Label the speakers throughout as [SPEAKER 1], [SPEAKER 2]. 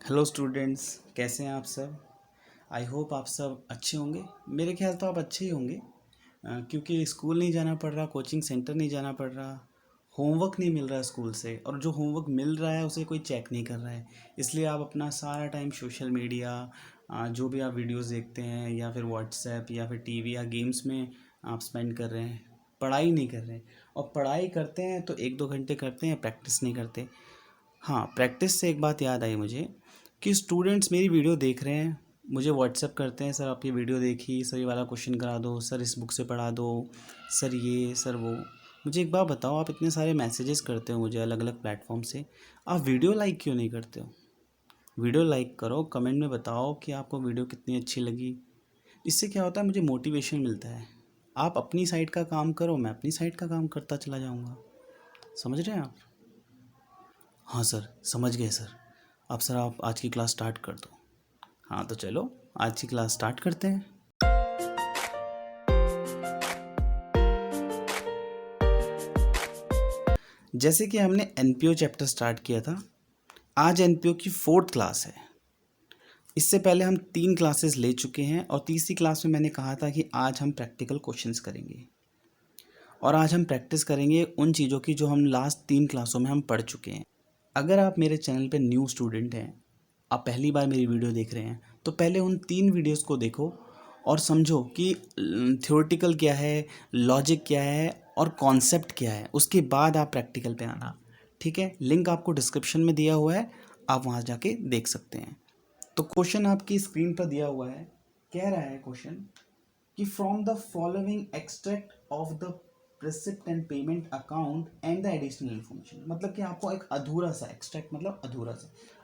[SPEAKER 1] Hello students, कैसे हैं आप सब। आई होप आप सब अच्छे होंगे। मेरे ख्याल तो आप अच्छे ही होंगे, क्योंकि स्कूल नहीं जाना पड़ रहा, कोचिंग सेंटर नहीं जाना पड़ रहा, होमवर्क नहीं मिल रहा स्कूल से, और जो होमवर्क मिल रहा है उसे कोई चेक नहीं कर रहा है। इसलिए आप अपना सारा टाइम सोशल मीडिया, जो भी आप वीडियोस देखते हैं या फिर व्हाट्सएप या फिर टीवी या गेम्स में आप स्पेंड कर रहे हैं, पढ़ाई नहीं कर रहे हैं। और पढ़ाई करते हैं तो 1-2 घंटे करते हैं, प्रैक्टिस नहीं करते। हाँ, प्रैक्टिस से एक बात याद आई मुझे कि स्टूडेंट्स मेरी वीडियो देख रहे हैं, मुझे व्हाट्सएप करते हैं, सर आपकी वीडियो देखी, सर ये वाला क्वेश्चन करा दो, सर इस बुक से पढ़ा दो, सर ये सर वो। मुझे एक बात बताओ, आप इतने सारे मैसेजेस करते हो मुझे अलग अलग प्लेटफॉर्म से, आप वीडियो लाइक क्यों नहीं करते हो। वीडियो लाइक करो, कमेंट में बताओ कि आपको वीडियो कितनी अच्छी लगी। इससे क्या होता है, मुझे मोटिवेशन मिलता है। आप अपनी साइड का काम करो, मैं अपनी साइड का काम करता चला जाऊँगा। समझ रहे हैं आप। हाँ सर, समझ गए सर। अब सर आप आज की क्लास स्टार्ट कर दो। हाँ तो चलो आज की क्लास स्टार्ट करते हैं। जैसे कि हमने एनपीओ चैप्टर स्टार्ट किया था, आज एनपीओ की 4th क्लास है। इससे पहले हम 3 क्लासेस ले चुके हैं और तीसरी क्लास में मैंने कहा था कि आज हम प्रैक्टिकल क्वेश्चंस करेंगे। और आज हम प्रैक्टिस करेंगे उन चीज़ों की जो हम लास्ट 3 क्लासों में हम पढ़ चुके हैं। अगर आप मेरे चैनल पे न्यू स्टूडेंट हैं, आप पहली बार मेरी वीडियो देख रहे हैं, तो पहले उन 3 वीडियोस को देखो और समझो कि थ्योरेटिकल क्या है, लॉजिक क्या है और कॉन्सेप्ट क्या है। उसके बाद आप प्रैक्टिकल पे आना। ठीक है, लिंक आपको डिस्क्रिप्शन में दिया हुआ है, आप वहाँ जाके देख सकते हैं। तो क्वेश्चन आपकी स्क्रीन पर दिया हुआ है। कह रहा है क्वेश्चन कि from the following extract of the receipt and payment account and the additional information. मतलब कि आपको एक अधूरा सा एक्सट्रैक्ट, मतलब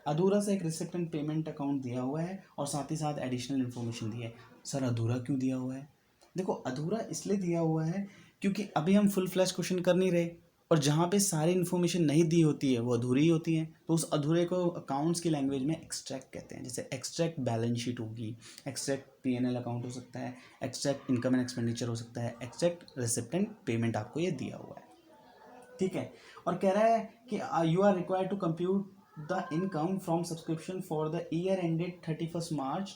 [SPEAKER 1] अधूरा सा एक रिसिप्ट एंड पेमेंट अकाउंट दिया हुआ है और साथ ही साथ एडिशनल इन्फॉर्मेशन दी है। सर अधूरा क्यों दिया हुआ है। देखो, अधूरा इसलिए दिया हुआ है क्योंकि अभी हम फुल फ्लैश क्वेश्चन कर नहीं रहे, और जहाँ पे सारी इन्फॉर्मेशन नहीं दी होती है वो अधूरी ही होती है। तो उस अधूरे को अकाउंट्स की लैंग्वेज में एक्सट्रैक्ट कहते हैं। जैसे एक्सट्रैक्ट बैलेंस शीट होगी, एक्सट्रैक्ट पीएनएल अकाउंट हो सकता है, एक्सट्रैक्ट इनकम एंड एक्सपेंडिचर हो सकता है, एक्सट्रैक्ट रिसिप्ट एंड पेमेंट आपको ये दिया हुआ है। ठीक है, और कह रहा है कि you are required to compute the income from subscription for the year ended 31 March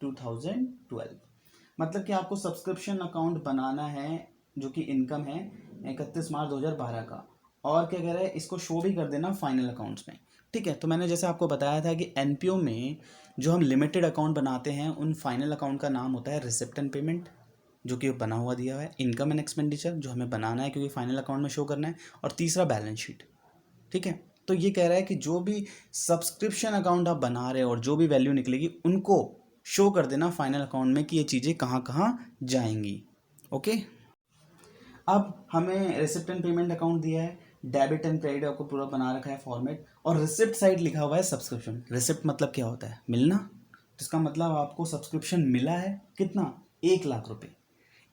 [SPEAKER 1] 2012। मतलब कि आपको सब्सक्रिप्शन अकाउंट बनाना है जो कि इनकम है 31 मार्च 2012 का, और क्या कह रहा है, इसको शो भी कर देना फाइनल अकाउंट्स में। ठीक है, तो मैंने जैसे आपको बताया था कि एनपीओ में जो हम लिमिटेड अकाउंट बनाते हैं उन फाइनल अकाउंट का नाम होता है रिसिप्ट एंड पेमेंट, जो कि बना हुआ दिया हुआ है, इनकम एंड एक्सपेंडिचर जो हमें बनाना है क्योंकि फाइनल अकाउंट में शो करना है, और तीसरा बैलेंस शीट। ठीक है, तो ये कह रहा है कि जो भी सब्सक्रिप्शन अकाउंट आप बना रहे हो और जो भी वैल्यू निकलेगी उनको शो कर देना फाइनल अकाउंट में कि ये चीज़ें कहाँ कहाँ जाएंगी। ओके, अब हमें रिसिप्ट एंड पेमेंट अकाउंट दिया है, डेबिट एंड क्रेडिट आपको पूरा बना रखा है फॉर्मेट, और रिसिप्ट साइड लिखा हुआ है सब्सक्रिप्शन। रिसिप्ट मतलब क्या होता है, मिलना। तो इसका मतलब आपको सब्सक्रिप्शन मिला है कितना, 1 लाख रुपए।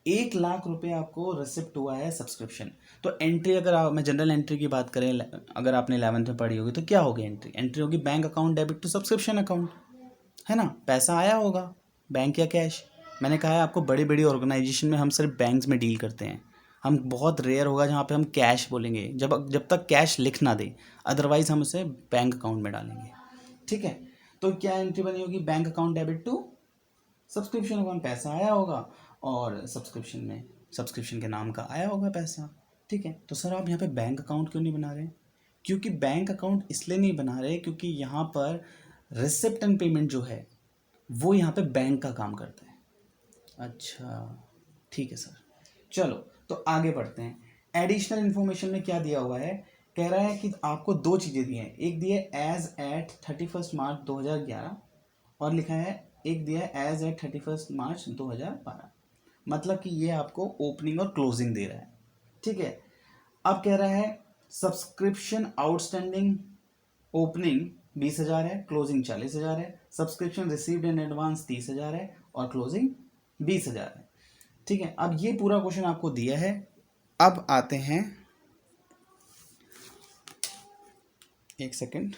[SPEAKER 1] 1 लाख रुपए आपको रिसिप्ट हुआ है सब्सक्रिप्शन। तो एंट्री, अगर आप, मैं जनरल एंट्री की बात करें, अगर आपने 11th में पढ़ी होगी तो क्या होगी एंट्री, एंट्री होगी bank account debit to subscription account, है ना। पैसा आया होगा, बैंक या कैश। मैंने कहा है आपको, बड़ी बड़ी ऑर्गेनाइजेशन में हम सिर्फ बैंक्स में डील करते हैं। हम बहुत रेयर होगा जहाँ पे हम कैश बोलेंगे, जब जब तक कैश लिख ना दे, अदरवाइज हम उसे बैंक अकाउंट में डालेंगे। ठीक है, तो क्या एंट्री बनी होगी, bank account debit to subscription account. पैसा आया होगा और सब्सक्रिप्शन में सब्सक्रिप्शन के नाम का आया होगा पैसा। ठीक है, तो सर आप यहाँ पे बैंक अकाउंट क्यों नहीं बना रहे। क्योंकि बैंक अकाउंट इसलिए नहीं बना रहे क्योंकि यहाँ पर रिसिप्ट एंड पेमेंट जो है वो यहाँ पे बैंक का काम करता है। अच्छा, ठीक है सर, चलो तो आगे बढ़ते हैं। एडिशनल इन्फॉर्मेशन में क्या दिया हुआ है, कह रहा है कि आपको 2 चीज़ें दी हैं। एक दिया है एज एट 31 मार्च 2011, और लिखा है एक दिया है एज एट 31 मार्च 2012। मतलब कि ये आपको ओपनिंग और क्लोजिंग दे रहा है। ठीक है, अब कह रहा है सब्सक्रिप्शन आउटस्टैंडिंग ओपनिंग 20,000 है, क्लोजिंग 40,000 है, सब्सक्रिप्शन रिसीव्ड इन एडवांस 30,000 है और क्लोजिंग 20,000 है। ठीक है, अब ये पूरा क्वेश्चन आपको दिया है। अब आते हैं, एक सेकेंड,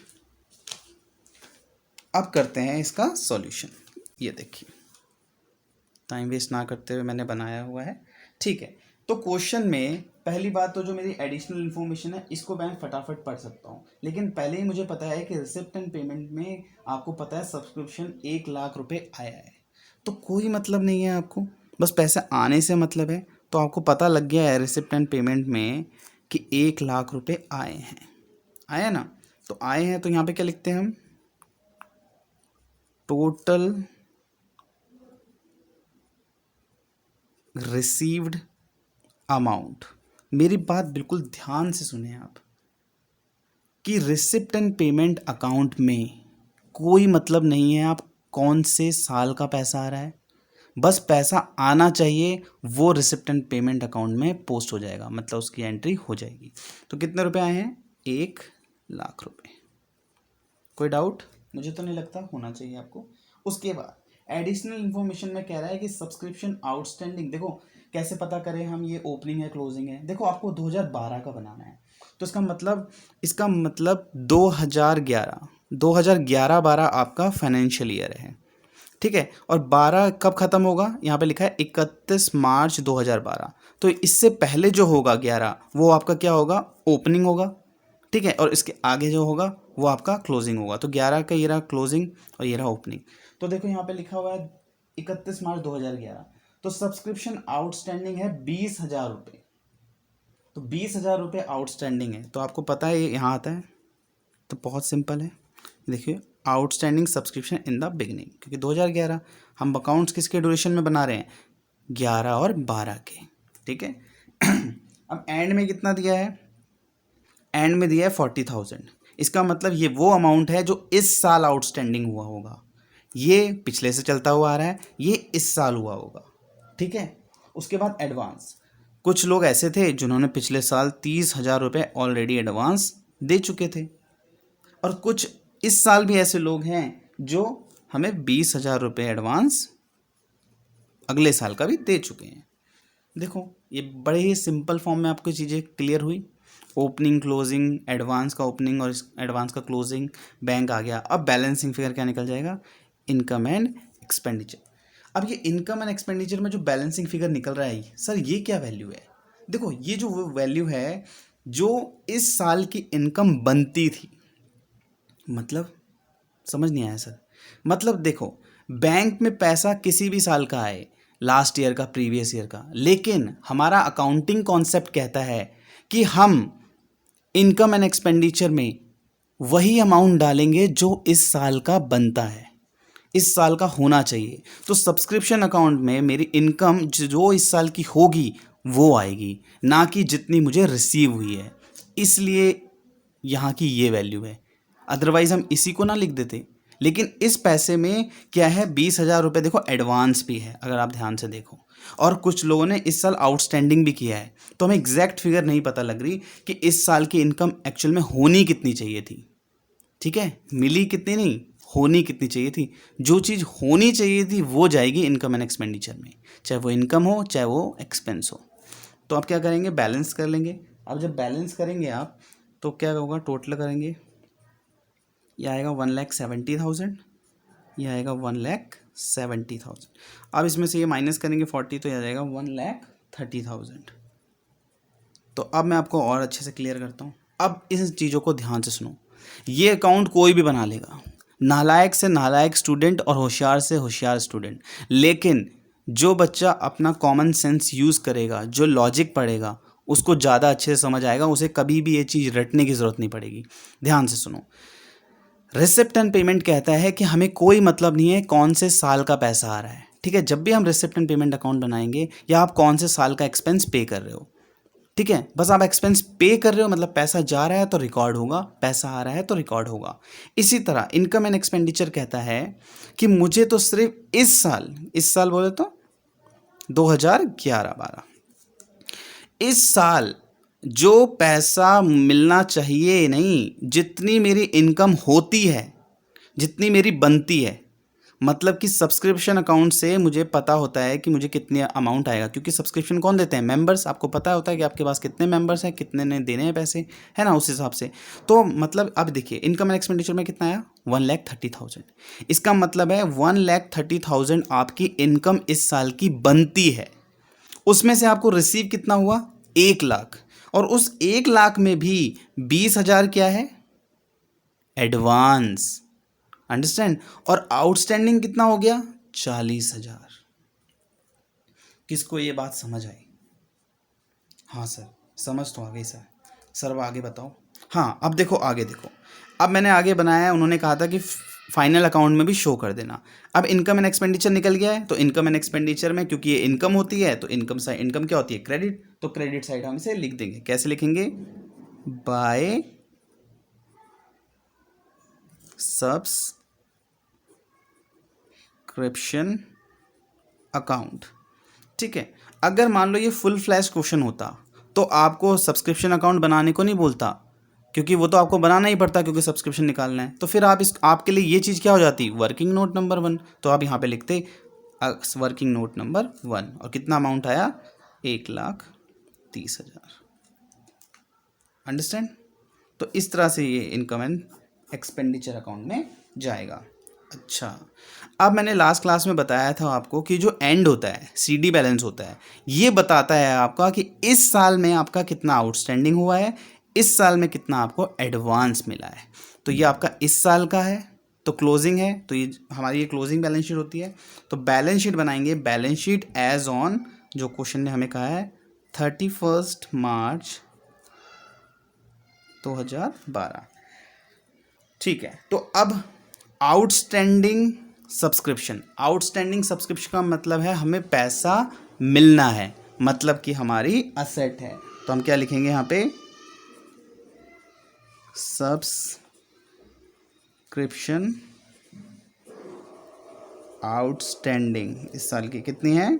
[SPEAKER 1] अब करते हैं इसका सॉल्यूशन। ये देखिए, टाइम वेस्ट ना करते हुए मैंने बनाया हुआ है। ठीक है, तो क्वेश्चन में पहली बात तो जो मेरी एडिशनल इन्फॉर्मेशन है इसको मैं फटाफट पढ़ सकता हूँ, लेकिन पहले ही मुझे पता है कि रिसिप्ट एंड पेमेंट में आपको पता है सब्सक्रिप्शन 1 लाख रुपए आया है, तो कोई मतलब नहीं है आपको, बस पैसे आने से मतलब है। तो आपको पता लग गया है रिसिप्ट एंड पेमेंट में कि 1 लाख रुपए आए हैं, आया ना। तो आए हैं तो यहाँ पे क्या लिखते हैं हम, टोटल रिसीव्ड अमाउंट। मेरी बात बिल्कुल ध्यान से सुने आप कि रिसिप्ट एंड पेमेंट अकाउंट में कोई मतलब नहीं है आप कौन से साल का पैसा आ रहा है, बस पैसा आना चाहिए, वो रिसिप्ट एंड पेमेंट अकाउंट में पोस्ट हो जाएगा, मतलब उसकी एंट्री हो जाएगी। तो कितने रुपए आए हैं, 1 लाख रुपए। कोई डाउट? मुझे तो नहीं लगता होना चाहिए आपको। उसके बाद एडिशनल इन्फॉर्मेशन में कह रहा है कि सब्सक्रिप्शन आउटस्टैंडिंग। देखो कैसे पता करें हम ये ओपनिंग है क्लोजिंग है। देखो आपको 2012 का बनाना है, तो इसका मतलब 2011-12 आपका फाइनेंशियल ईयर है, ठीक है। और 12 कब ख़त्म होगा, यहाँ पे लिखा है 31 मार्च 2012। तो इससे पहले जो होगा 11, वो आपका क्या होगा, ओपनिंग होगा, ठीक है। और इसके आगे जो होगा वो आपका क्लोजिंग होगा। तो 11 का ये रहा क्लोजिंग और ये रहा ओपनिंग। तो देखो यहाँ पे लिखा हुआ है 31 मार्च 2011, तो सब्सक्रिप्शन आउटस्टैंडिंग है 20,000 रुपये। तो 20,000 रुपये आउटस्टैंडिंग है, तो आपको पता है ये यहाँ आता है, तो बहुत सिंपल है। देखिए outstanding subscription in the beginning, क्योंकि 2011 हम अकाउंट्स किसके ड्यूरेशन में बना रहे हैं, 11 और 12 के, ठीक है। अब एंड में कितना दिया है, एंड में दिया है 40,000। इसका मतलब ये वो अमाउंट है जो इस साल आउटस्टैंडिंग हुआ होगा, ये पिछले से चलता हुआ आ रहा है, ये इस साल हुआ होगा, ठीक है। उसके बाद एडवांस, कुछ लोग ऐसे थे जिन्होंने पिछले साल 30,000 रुपये ऑलरेडी एडवांस दे चुके थे, और कुछ इस साल भी ऐसे लोग हैं जो हमें 20,000 रुपये एडवांस अगले साल का भी दे चुके हैं। देखो ये बड़े ही सिंपल फॉर्म में आपको चीज़ें क्लियर हुई, ओपनिंग क्लोजिंग, एडवांस का ओपनिंग और एडवांस का क्लोजिंग, बैंक आ गया। अब बैलेंसिंग फिगर क्या निकल जाएगा, इनकम एंड एक्सपेंडिचर। अब ये इनकम एंड एक्सपेंडिचर में जो बैलेंसिंग फिगर निकल रहा है सर ये क्या वैल्यू है, देखो ये जो वैल्यू है जो इस साल की इनकम बनती थी, मतलब समझ नहीं आया सर। मतलब देखो बैंक में पैसा किसी भी साल का आए, लास्ट ईयर का, प्रीवियस ईयर का, लेकिन हमारा अकाउंटिंग कॉन्सेप्ट कहता है कि हम इनकम एंड एक्सपेंडिचर में वही अमाउंट डालेंगे जो इस साल का बनता है, इस साल का होना चाहिए। तो सब्सक्रिप्शन अकाउंट में मेरी इनकम जो इस साल की होगी वो आएगी, ना कि जितनी मुझे रिसीव हुई है, इसलिए यहाँ की ये वैल्यू है। अदरवाइज़ हम इसी को ना लिख देते, लेकिन इस पैसे में क्या है, 20,000 रुपये देखो एडवांस भी है अगर आप ध्यान से देखो, और कुछ लोगों ने इस साल आउटस्टैंडिंग भी किया है। तो हमें एग्जैक्ट फिगर नहीं पता लग रही कि इस साल की इनकम एक्चुअल में होनी कितनी चाहिए थी, ठीक है, मिली कितनी नहीं, होनी कितनी चाहिए थी। जो चीज़ होनी चाहिए थी वो जाएगी इनकम एंड एक्सपेंडिचर में, चाहे वो इनकम हो चाहे वो एक्सपेंस हो। तो आप क्या करेंगे, बैलेंस कर लेंगे। अब जब बैलेंस करेंगे आप तो क्या होगा, टोटल करेंगे, यह आएगा 1,70,000, यह आएगा 1,70,000। अब इसमें से ये माइनस करेंगे 40, तो यह आ जाएगा 1,30,000। तो अब मैं आपको और अच्छे से क्लियर करता हूँ। अब इन चीज़ों को ध्यान से सुनो, ये अकाउंट कोई भी बना लेगा, नालायक से नालायक स्टूडेंट और होशियार से होशियार स्टूडेंट, लेकिन जो बच्चा अपना कॉमन सेंस यूज़ करेगा, जो लॉजिक पढ़ेगा, उसको ज़्यादा अच्छे से समझ आएगा, उसे कभी भी ये चीज़ रटने की ज़रूरत नहीं पड़ेगी। ध्यान से सुनो, रिसिप्ट एंड पेमेंट कहता है कि हमें कोई मतलब नहीं है कौन से साल का पैसा आ रहा है, ठीक है। जब भी हम रिसिप्ट एंड पेमेंट अकाउंट बनाएंगे, या आप कौन से साल का एक्सपेंस पे कर रहे हो, ठीक है, बस आप एक्सपेंस पे कर रहे हो, मतलब पैसा जा रहा है तो रिकॉर्ड होगा, पैसा आ रहा है तो रिकॉर्ड होगा। इसी तरह इनकम एंड एक्सपेंडिचर कहता है कि मुझे तो सिर्फ इस साल बोले तो 2011-12, इस साल जो पैसा मिलना चाहिए नहीं, जितनी मेरी इनकम होती है, जितनी मेरी बनती है, मतलब कि सब्सक्रिप्शन अकाउंट से मुझे पता होता है कि मुझे कितने अमाउंट आएगा, क्योंकि सब्सक्रिप्शन कौन देते हैं, मेंबर्स। आपको पता होता है कि आपके पास कितने मेंबर्स हैं, कितने ने देने हैं पैसे, है ना, उस हिसाब से। तो मतलब अब देखिए इनकम एंड एक्सपेंडिचर में कितना आया, 1,30,000। इसका मतलब है 1,30,000 आपकी इनकम इस साल की बनती है, उसमें से आपको रिसीव कितना हुआ, 1 लाख, और उस 1 लाख में भी 20,000 क्या है, एडवांस। अंडरस्टैंड। और आउटस्टैंडिंग कितना हो गया, 40,000। किसको ये बात समझ आई? हाँ सर, समझ तो आ गई सर। सर अब आगे बताओ। हाँ अब देखो, आगे देखो, अब मैंने आगे बनाया है, उन्होंने कहा था कि फाइनल अकाउंट में भी शो कर देना। अब इनकम एंड एक्सपेंडिचर निकल गया है, तो इनकम एंड एक्सपेंडिचर में क्योंकि ये इनकम होती है, तो इनकम साइड, इनकम क्या होती है, क्रेडिट, तो क्रेडिट साइड हम इसे लिख देंगे। कैसे लिखेंगे, बाय सब्सक्रिप्शन अकाउंट। ठीक है। अगर मान लो ये फुल फ्लैश क्वेश्चन होता तो आपको सब्सक्रिप्शन अकाउंट बनाने को नहीं बोलता, क्योंकि वो तो आपको बनाना ही पड़ता, क्योंकि सब्सक्रिप्शन निकालना है। तो फिर आप इस, आपके लिए ये चीज़ क्या हो जाती, वर्किंग नोट नंबर 1। तो आप यहाँ पे लिखते वर्किंग नोट नंबर 1, और कितना अमाउंट आया, 1,30,000। अंडरस्टैंड। तो इस तरह से ये इनकम एंड एक्सपेंडिचर अकाउंट में जाएगा। अच्छा, अब मैंने लास्ट क्लास में बताया था आपको कि जो एंड होता है, सीडी बैलेंस होता है, ये बताता है आपका कि इस साल में आपका कितना आउटस्टैंडिंग हुआ है, इस साल में कितना आपको एडवांस मिला है। तो ये आपका इस साल का है, तो क्लोजिंग है, तो ये हमारी ये क्लोजिंग बैलेंस शीट होती है। तो बैलेंस शीट बनाएंगे, बैलेंस शीट एज ऑन, जो क्वेश्चन ने हमें कहा है 31 मार्च 2012। ठीक है। तो अब आउटस्टैंडिंग सब्सक्रिप्शन, आउटस्टैंडिंग सब्सक्रिप्शन का मतलब है हमें पैसा मिलना है, मतलब कि हमारी असेट है। तो हम क्या लिखेंगे यहाँ पे, सब्सक्रिप्शन आउटस्टैंडिंग इस साल की कितनी है,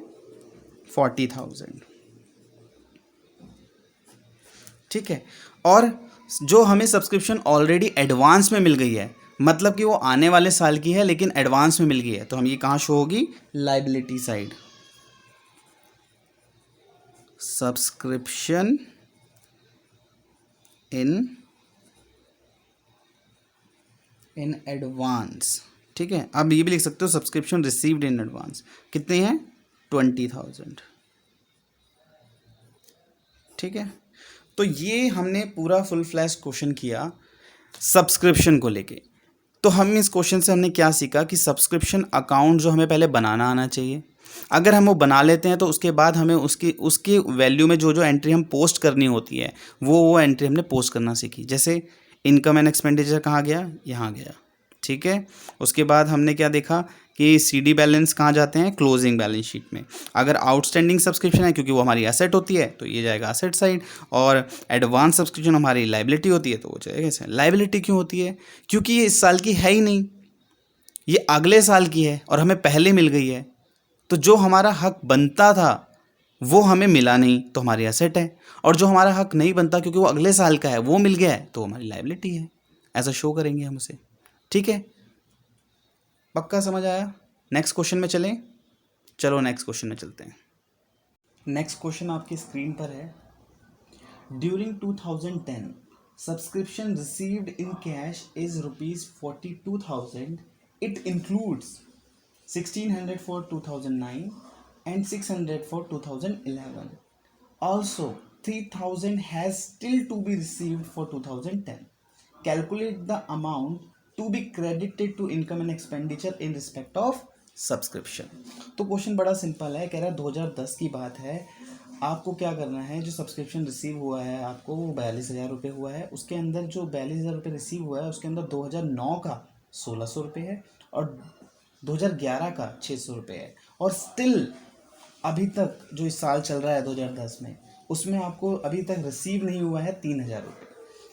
[SPEAKER 1] 40,000। ठीक है। और जो हमें सब्सक्रिप्शन ऑलरेडी एडवांस में मिल गई है, मतलब कि वो आने वाले साल की है लेकिन एडवांस में मिल गई है, तो हम ये कहाँ शो होगी, liability side, subscription in advance. ठीक है। अब ये भी लिख सकते हो सब्सक्रिप्शन रिसीव्ड इन एडवांस, कितने हैं, 20,000। ठीक है। तो ये हमने पूरा फुल फ्लैश क्वेश्चन किया सब्सक्रिप्शन को लेके। तो हम इस क्वेश्चन से हमने क्या सीखा कि सब्सक्रिप्शन अकाउंट जो हमें पहले बनाना आना चाहिए। अगर हम वो बना लेते हैं तो उसके बाद हमें उसकी वैल्यू में जो जो एंट्री हम पोस्ट करनी होती है, वो एंट्री हमने पोस्ट करना सीखी। जैसे इनकम एंड एक्सपेंडिचर कहाँ गया, यहाँ गया। ठीक है। उसके बाद हमने क्या देखा कि सीडी बैलेंस कहाँ जाते हैं, क्लोजिंग बैलेंस शीट में। अगर आउटस्टैंडिंग सब्सक्रिप्शन है, क्योंकि वो हमारी एसेट होती है, तो ये जाएगा एसेट साइड। और एडवांस सब्सक्रिप्शन हमारी लाइबिलिटी होती है, तो वो जाएगा ऐसे। लाइबिलिटी क्यों होती है, क्योंकि ये इस साल की है ही नहीं, ये अगले साल की है और हमें पहले मिल गई है। तो जो हमारा हक बनता था वो हमें मिला नहीं, तो हमारी एसेट है। और जो हमारा हक नहीं बनता क्योंकि वो अगले साल का है, वो मिल गया है, तो हमारी लाइबिलिटी है। ऐसा शो करेंगे हम उसे। ठीक है, पक्का समझ आया। नेक्स्ट क्वेश्चन में चलें, चलो नेक्स्ट क्वेश्चन में चलते हैं। नेक्स्ट क्वेश्चन आपकी स्क्रीन पर है। During 2010 subscription received in cash is ₹42,000। It includes 1,600 for 2009 and 600 for 2011. Also, 3,000 has still to be received for 2010. Calculate the amount to be credited to income and expenditure in respect of subscription. तो question बड़ा simple है, कह रहा है 2010 की बात है। आपको क्या करना है, जो सब्सक्रिप्शन रिसीव हुआ है आपको वो 42,000 रुपये हुआ है। उसके अंदर जो 42,000 रुपये रिसीव हुआ है उसके अंदर 2009 का 1,600 रुपये है और 2011 का 600 रुपये है। और स्टिल अभी तक जो इस साल चल रहा है 2010 में, उसमें आपको अभी तक रिसीव नहीं हुआ है 3,000 रुपये।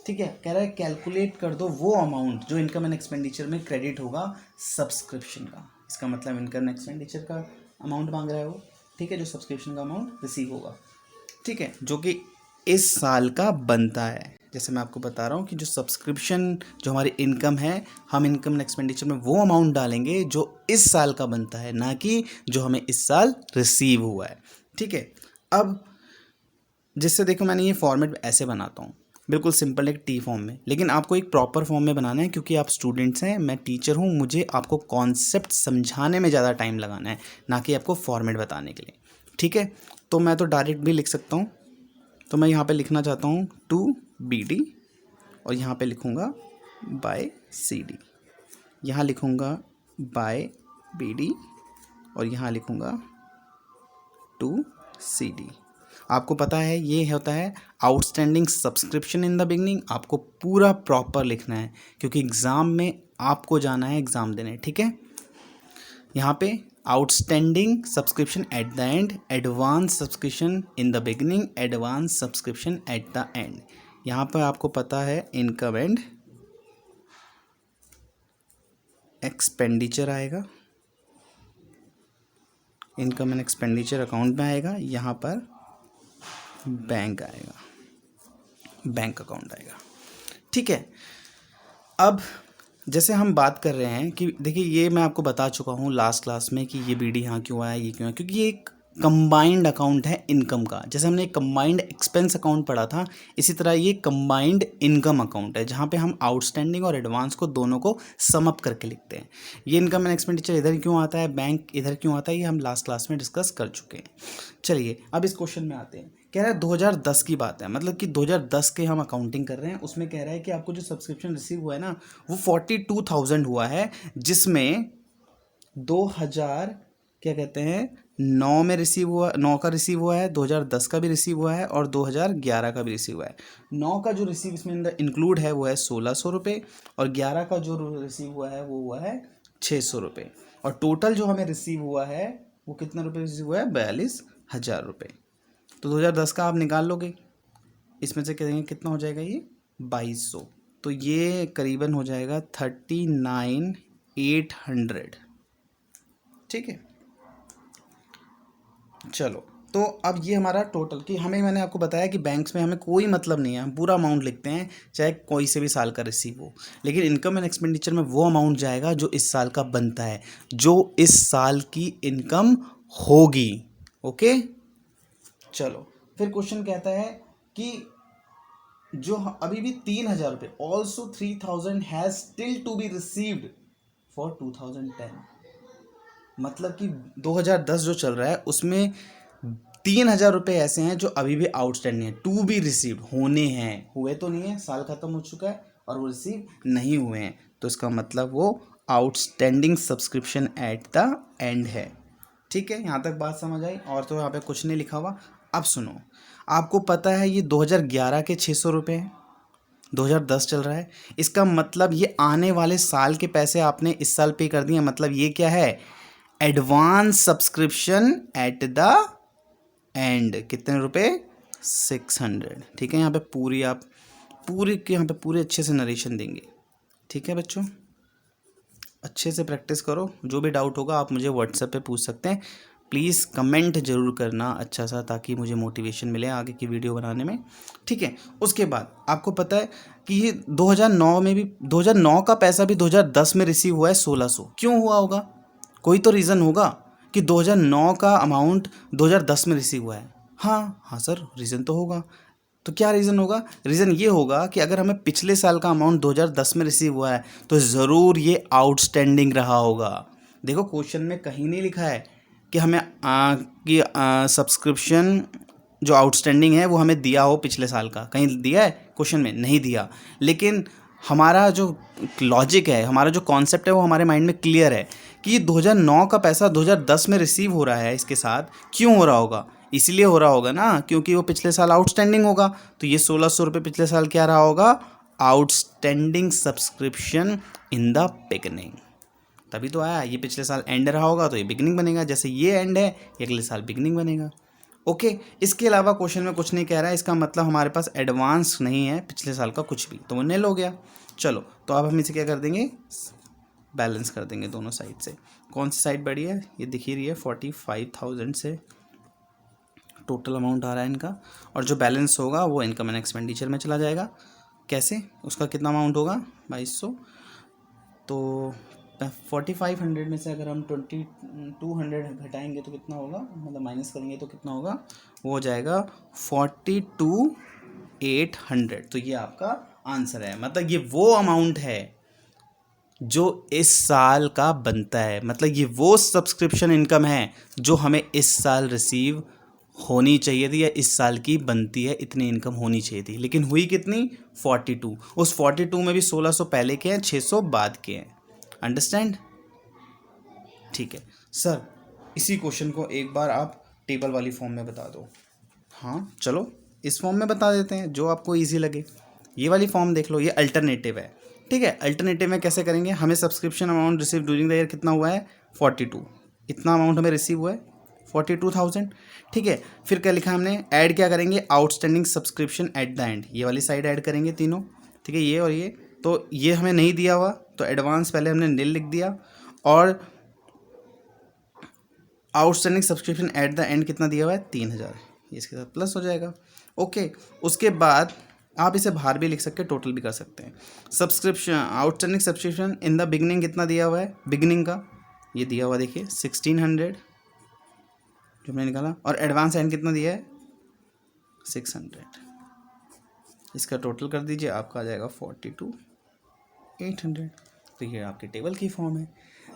[SPEAKER 1] ठीक है। कह रहा है कैलकुलेट कर दो वो अमाउंट जो इनकम एंड एक्सपेंडिचर में क्रेडिट होगा सब्सक्रिप्शन का। इसका मतलब इनकम एंड एक्सपेंडिचर का अमाउंट मांग रहा है वो। ठीक है, जो सब्सक्रिप्शन का अमाउंट रिसीव होगा। ठीक है, जो कि इस साल का बनता है। जैसे मैं आपको बता रहा हूँ कि जो सब्सक्रिप्शन, जो हमारी इनकम है, हम इनकम एंड एक्सपेंडिचर में वो अमाउंट डालेंगे जो इस साल का बनता है, ना कि जो हमें इस साल रिसीव हुआ है। ठीक है। अब जिससे देखो मैंने ये फॉर्मेट ऐसे बनाता हूँ, बिल्कुल सिंपल एक टी फॉर्म में, लेकिन आपको एक प्रॉपर फॉर्म में बनाना है क्योंकि आप स्टूडेंट्स हैं, मैं टीचर हूँ, मुझे आपको कॉन्सेप्ट समझाने में ज़्यादा टाइम लगाना है, ना कि आपको फॉर्मेट बताने के लिए। ठीक है। तो मैं तो डायरेक्ट भी लिख सकता हूँ, तो मैं यहाँ पे लिखना चाहता हूँ टू BD और यहाँ पे लिखूँगा बाय CD, यहाँ लिखूँगा बाय BD और यहाँ लिखूँगा टू CD। आपको पता है ये होता है outstanding subscription in the beginning. आपको पूरा प्रॉपर लिखना है क्योंकि एग्ज़ाम में आपको जाना है एग्ज़ाम देने, ठीक है। यहाँ पे outstanding subscription at the end, advance subscription in the beginning, advance subscription at the end. यहाँ पर आपको पता है इनकम एंड एक्सपेंडिचर आएगा, इनकम एंड एक्सपेंडिचर अकाउंट में आएगा, यहाँ पर बैंक आएगा, बैंक अकाउंट आएगा, ठीक है। अब जैसे हम बात कर रहे हैं कि देखिए ये मैं आपको बता चुका हूँ लास्ट क्लास में कि ये BD यहाँ क्यों आया, ये क्यों आया, क्योंकि ये एक कंबाइंड अकाउंट है इनकम का। जैसे हमने कंबाइंड एक्सपेंस अकाउंट पढ़ा था, इसी तरह ये कंबाइंड इनकम अकाउंट है जहाँ पे हम आउटस्टैंडिंग और एडवांस को दोनों को सम अप करके लिखते हैं। ये इनकम एंड एक्सपेंडिचर इधर क्यों आता है, बैंक इधर क्यों आता है, ये हम लास्ट क्लास में डिस्कस कर चुके हैं। चलिए अब इस क्वेश्चन में आते हैं। कह रहा है 2010 की बात है, मतलब कि 2010 के हम अकाउंटिंग कर रहे हैं। उसमें कह रहा है कि आपको जो सब्सक्रिप्शन रिसीव हुआ है ना वो 42,000 हुआ है, जिसमें 2000 क्या कहते हैं 9 में रिसीव हुआ, 9 का रिसीव हुआ है, 2010 का भी रिसीव हुआ है और 2011 का भी रिसीव हुआ है। 9 का जो रिसीव इसमें अंदर इंक्लूड है वो है 1600 रुपये और 11 का जो रिसीव हुआ है वो हुआ है 600 रुपये और टोटल जो हमें रिसीव हुआ है वो कितना रुपये रिसीव हुआ है 42,000 रुपये। तो 2010 का आप निकाल लोगे, इसमें से कहेंगे कितना हो जाएगा ये 2200, तो ये करीबन हो जाएगा 39,800, ठीक है। चलो तो अब ये हमारा टोटल कि हमें, मैंने आपको बताया कि बैंक्स में हमें कोई मतलब नहीं है, हम पूरा अमाउंट लिखते हैं चाहे कोई से भी साल का रिसीव हो, लेकिन इनकम एंड एक्सपेंडिचर में वो अमाउंट जाएगा जो इस साल का बनता है, जो इस साल की इनकम होगी। ओके चलो फिर क्वेश्चन कहता है कि जो अभी भी 3,000 रुपये, also 3,000 has still to be received for 2010। मतलब कि 2010 जो चल रहा है उसमें 3,000 रुपये ऐसे हैं जो अभी भी आउटस्टैंडिंग है, टू बी रिसीव्ड होने हैं, हुए तो नहीं है, साल खत्म हो चुका है और वो रिसीव नहीं हुए हैं, तो इसका मतलब वो outstanding subscription at the end है। ठीक है, यहाँ तक बात समझ आई और तो यहाँ पे कुछ नहीं लिखा हुआ। अब सुनो, आपको पता है ये 2011 के 600 रुपये हैं, 2010 चल रहा है, इसका मतलब ये आने वाले साल के पैसे आपने इस साल पे कर दिए, मतलब ये क्या है advance subscription at the end. कितने रुपए 600। ठीक है, यहाँ पे पूरी आप पूरी के यहाँ पे पूरे अच्छे से नरेशन देंगे। ठीक है बच्चों, अच्छे से प्रैक्टिस करो, जो भी डाउट होगा आप मुझे व्हाट्सएप पे पूछ सकते हैं। प्लीज़ कमेंट ज़रूर करना अच्छा सा, ताकि मुझे मोटिवेशन मिले आगे की वीडियो बनाने में। ठीक है, उसके बाद आपको पता है कि ये 2009 में भी 2009 का पैसा भी 2010 में रिसीव हुआ है 1600। क्यों हुआ होगा, कोई तो रीज़न होगा कि 2009 का अमाउंट 2010 में रिसीव हुआ है। हाँ सर, रीज़न तो होगा। तो क्या रीज़न होगा, रीज़न ये होगा कि अगर हमें पिछले साल का अमाउंट 2010 में रिसीव हुआ है तो ज़रूर ये आउटस्टैंडिंग रहा होगा। देखो क्वेश्चन में कहीं नहीं लिखा है कि हमें सब्सक्रिप्शन जो आउटस्टैंडिंग है वो हमें दिया हो पिछले साल का, कहीं दिया है क्वेश्चन में, नहीं दिया। लेकिन हमारा जो लॉजिक है, हमारा जो कॉन्सेप्ट है वो हमारे माइंड में क्लियर है कि 2009 का पैसा 2010 में रिसीव हो रहा है। इसके साथ क्यों हो रहा होगा, इसलिए हो रहा होगा ना क्योंकि वो पिछले साल आउटस्टैंडिंग होगा। तो ये 1600 रुपये पिछले साल क्या रहा होगा, outstanding subscription in the beginning, तभी तो आया। ये पिछले साल एंड रहा होगा तो ये बिगनिंग बनेगा, जैसे ये एंड है ये अगले साल बिगनिंग बनेगा। ओके, इसके अलावा क्वेश्चन में कुछ नहीं कह रहा है, इसका मतलब हमारे पास एडवांस नहीं है पिछले साल का कुछ भी, तो वो नील हो गया। चलो तो अब हम इसे क्या कर देंगे, बैलेंस कर देंगे दोनों साइड से। कौन सी साइड बढ़ी है, ये दिख ही रही है, 45,000 से टोटल अमाउंट आ रहा है इनका, और जो बैलेंस होगा वो इनकम एंड एक्सपेंडिचर में चला जाएगा। कैसे, उसका कितना अमाउंट होगा 2200, तो 4500 में से अगर हम 2200 घटाएंगे तो कितना होगा, मतलब माइनस करेंगे तो कितना होगा, वो हो जाएगा 42,800। तो ये आपका आंसर है, मतलब ये वो अमाउंट है जो इस साल का बनता है, मतलब ये वो सब्सक्रिप्शन इनकम है जो हमें इस साल रिसीव होनी चाहिए थी या इस साल की बनती है इतनी इनकम होनी चाहिए थी, लेकिन हुई कितनी 42। उस 42 में भी 1600 पहले के हैं, 600 बाद के हैं। अंडरस्टैंड? ठीक है सर, इसी क्वेश्चन को एक बार आप टेबल वाली फॉर्म में बता दो। हाँ चलो इस फॉर्म में बता देते हैं जो आपको इजी लगे। ये वाली फॉर्म देख लो, ये अल्टरनेटिव है। ठीक है, अल्टरनेटिव में कैसे करेंगे, हमें subscription amount receive during the year कितना हुआ है 42, इतना अमाउंट हमें रिसीव हुआ है 42,000। ठीक है, फिर क्या लिखा हमने, ऐड क्या करेंगे, outstanding subscription at the end, ये वाली साइड ऐड करेंगे तीनों। ठीक है, ये और ये, तो ये हमें नहीं दिया हुआ तो एडवांस पहले हमने नील लिख दिया, और outstanding subscription at the end कितना दिया हुआ है 3,000, ये इसके साथ प्लस हो जाएगा। ओके, उसके बाद आप इसे बाहर भी लिख सकते हैं, टोटल भी कर सकते हैं। Subscription outstanding subscription in the beginning कितना दिया हुआ है, बिगनिंग का ये दिया हुआ देखिए 1600 जो हमने निकाला, और एडवांस एंड कितना दिया है 600, इसका टोटल कर दीजिए, आपका आ जाएगा 42,800। तो ये आपकी टेबल की फॉर्म है।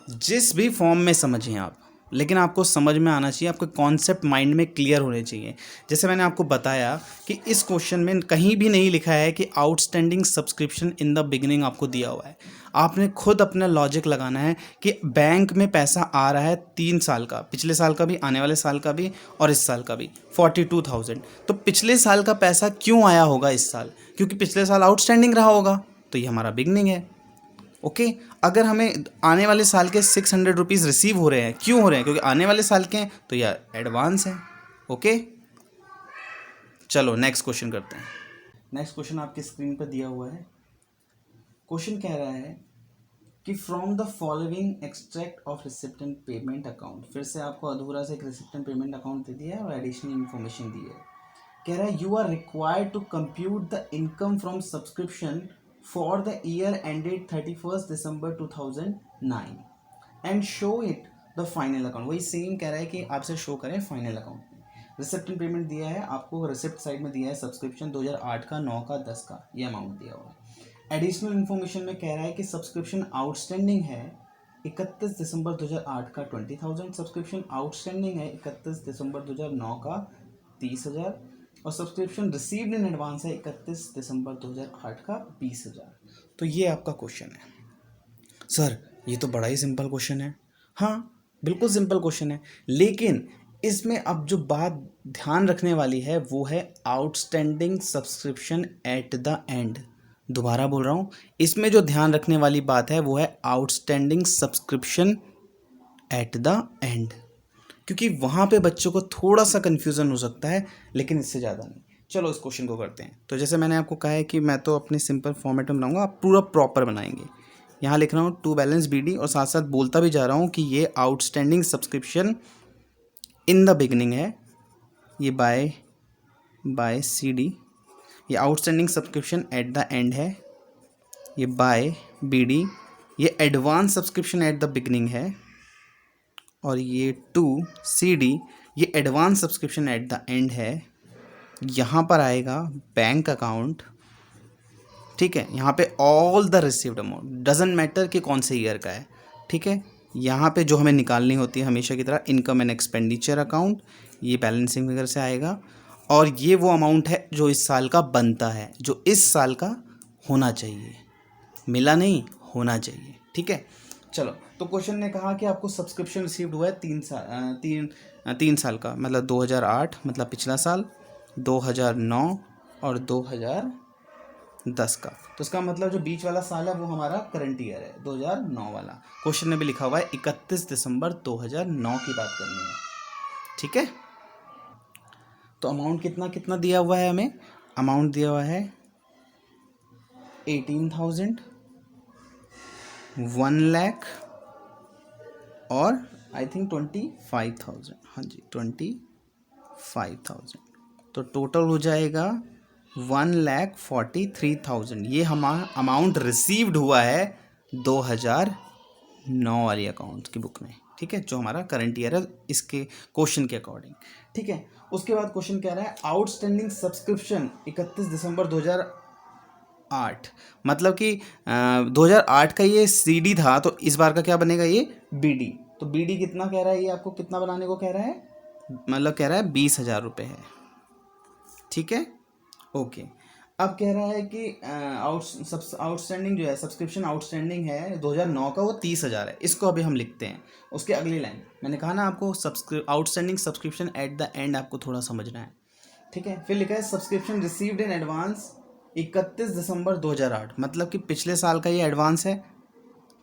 [SPEAKER 1] जिस भी फॉर्म में समझें आप, लेकिन आपको समझ में आना चाहिए, आपके कॉन्सेप्ट माइंड में क्लियर होने चाहिए। जैसे मैंने आपको बताया कि इस क्वेश्चन में कहीं भी नहीं लिखा है कि outstanding subscription in the beginning आपको दिया हुआ है। आपने खुद अपना लॉजिक लगाना है कि बैंक में पैसा आ रहा है 3 साल का, पिछले साल का भी, आने वाले साल का भी, और इस साल का भी 42,000। तो पिछले साल का पैसा क्यों आया होगा इस साल, क्योंकि पिछले साल आउटस्टैंडिंग रहा होगा, तो ये हमारा बिगनिंग है। ओके, अगर हमें आने वाले साल के 600 रुपीज़ रिसीव हो रहे हैं, क्यों हो रहे हैं, क्योंकि आने वाले साल के हैं, तो यह एडवांस है। ओके, चलो नेक्स्ट क्वेश्चन करते हैं। नेक्स्ट क्वेश्चन आपकी स्क्रीन पर दिया हुआ है। क्वेश्चन कह रहा है कि from the following extract of receipt and payment account, फिर से आपको अधूरा से एक रिसिप्ट एंड पेमेंट अकाउंट दे दिया है और एडिशनल इन्फॉर्मेशन दी है। कह रहा है you are required to compute the income from subscription for the year ended 31st December 2009 and show it the final account। वही सेम कह रहा है कि आपसे शो करें फाइनल अकाउंट में। रिसिप्ट एंड पेमेंट दिया है आपको, रिसिप्ट साइड में दिया है सब्सक्रिप्शन 2008 का, 9 का, 10 का, ये अमाउंट दिया हुआ है। एडिशनल इन्फॉर्मेशन में कह रहा है कि सब्सक्रिप्शन आउटस्टैंडिंग है 31 दिसंबर 2008 का 20,000, सब्सक्रिप्शन आउटस्टैंडिंग है 31 दिसंबर 2009 का 30,000, और सब्सक्रिप्शन रिसीव्ड इन एडवांस है 31 दिसंबर 2008 का 20,000। तो ये आपका क्वेश्चन है। सर ये तो बड़ा ही सिंपल क्वेश्चन है। हाँ बिल्कुल सिंपल क्वेश्चन है, लेकिन इसमें अब जो बात ध्यान रखने वाली है वो है outstanding subscription at the end. दोबारा बोल रहा हूँ, इसमें जो ध्यान रखने वाली बात है वो है outstanding subscription at the end, क्योंकि वहाँ पे बच्चों को थोड़ा सा कन्फ्यूज़न हो सकता है, लेकिन इससे ज़्यादा नहीं। चलो इस क्वेश्चन को करते हैं। तो जैसे मैंने आपको कहा है कि मैं तो अपने सिंपल फॉर्मेट में बनाऊंगा, आप पूरा प्रॉपर बनाएंगे। यहाँ लिख रहा हूँ टू बैलेंस BD, और साथ साथ बोलता भी जा रहा हूँ कि ये outstanding subscription in the beginning है, ये बाय CD, ये outstanding subscription at the end है, ये बाय BD, ये advance subscription at the beginning है, और ये टू CD, ये advance subscription at the end है। यहाँ पर आएगा बैंक अकाउंट। ठीक है, यहाँ पे all the received amount, doesn't matter कि कौन से ईयर का है। ठीक है, यहाँ पे जो हमें निकालनी होती है हमेशा की तरह इनकम एंड एक्सपेंडिचर अकाउंट, ये बैलेंसिंग फिगर से आएगा, और ये वो अमाउंट है जो इस साल का बनता है, जो इस साल का होना चाहिए, मिला नहीं, होना चाहिए। ठीक है, चलो तो क्वेश्चन ने कहा कि आपको सब्सक्रिप्शन रिसीव्ड हुआ है 3 साल का, मतलब 2008 मतलब पिछला साल, 2009 और 2010 का। तो इसका मतलब जो बीच वाला साल है वो हमारा करंट ईयर है 2009 वाला। क्वेश्चन में भी लिखा हुआ है 31 दिसंबर 2009 की बात करनी है। ठीक है, तो अमाउंट कितना कितना दिया हुआ है हमें, अमाउंट दिया हुआ है 18,000, 1 लाख और आई थिंक 25,000। हाँ जी 25,000, तो टोटल हो जाएगा 1,43,000। ये हमारा अमाउंट रिसीव्ड हुआ है 2009 वाली अकाउंट की बुक में। ठीक है, जो हमारा करंट ईयर है इसके क्वेश्चन के अकॉर्डिंग। ठीक है, उसके बाद क्वेश्चन कह रहा है आउटस्टैंडिंग सब्सक्रिप्शन 31 दिसंबर 2008, मतलब कि 2008 का ये CD था, तो इस बार का क्या बनेगा, ये BD। तो BD कितना कह रहा है, ये आपको कितना बनाने को कह रहा है मतलब कह रहा है 20,000 रुपये है, ठीक है, ओके। अब कह रहा है कि आउटस्टैंडिंग जो है, सब्सक्रिप्शन आउटस्टैंडिंग है 2009 का, वो 30,000 है। इसको अभी हम लिखते हैं। उसके अगली लाइन मैंने कहा ना आपको, outstanding subscription at the end आपको थोड़ा समझना है, ठीक है। फिर लिखा है सब्सक्रिप्शन रिसीव्ड इन एडवांस 31 दिसंबर 2008, मतलब कि पिछले साल का ये एडवांस है,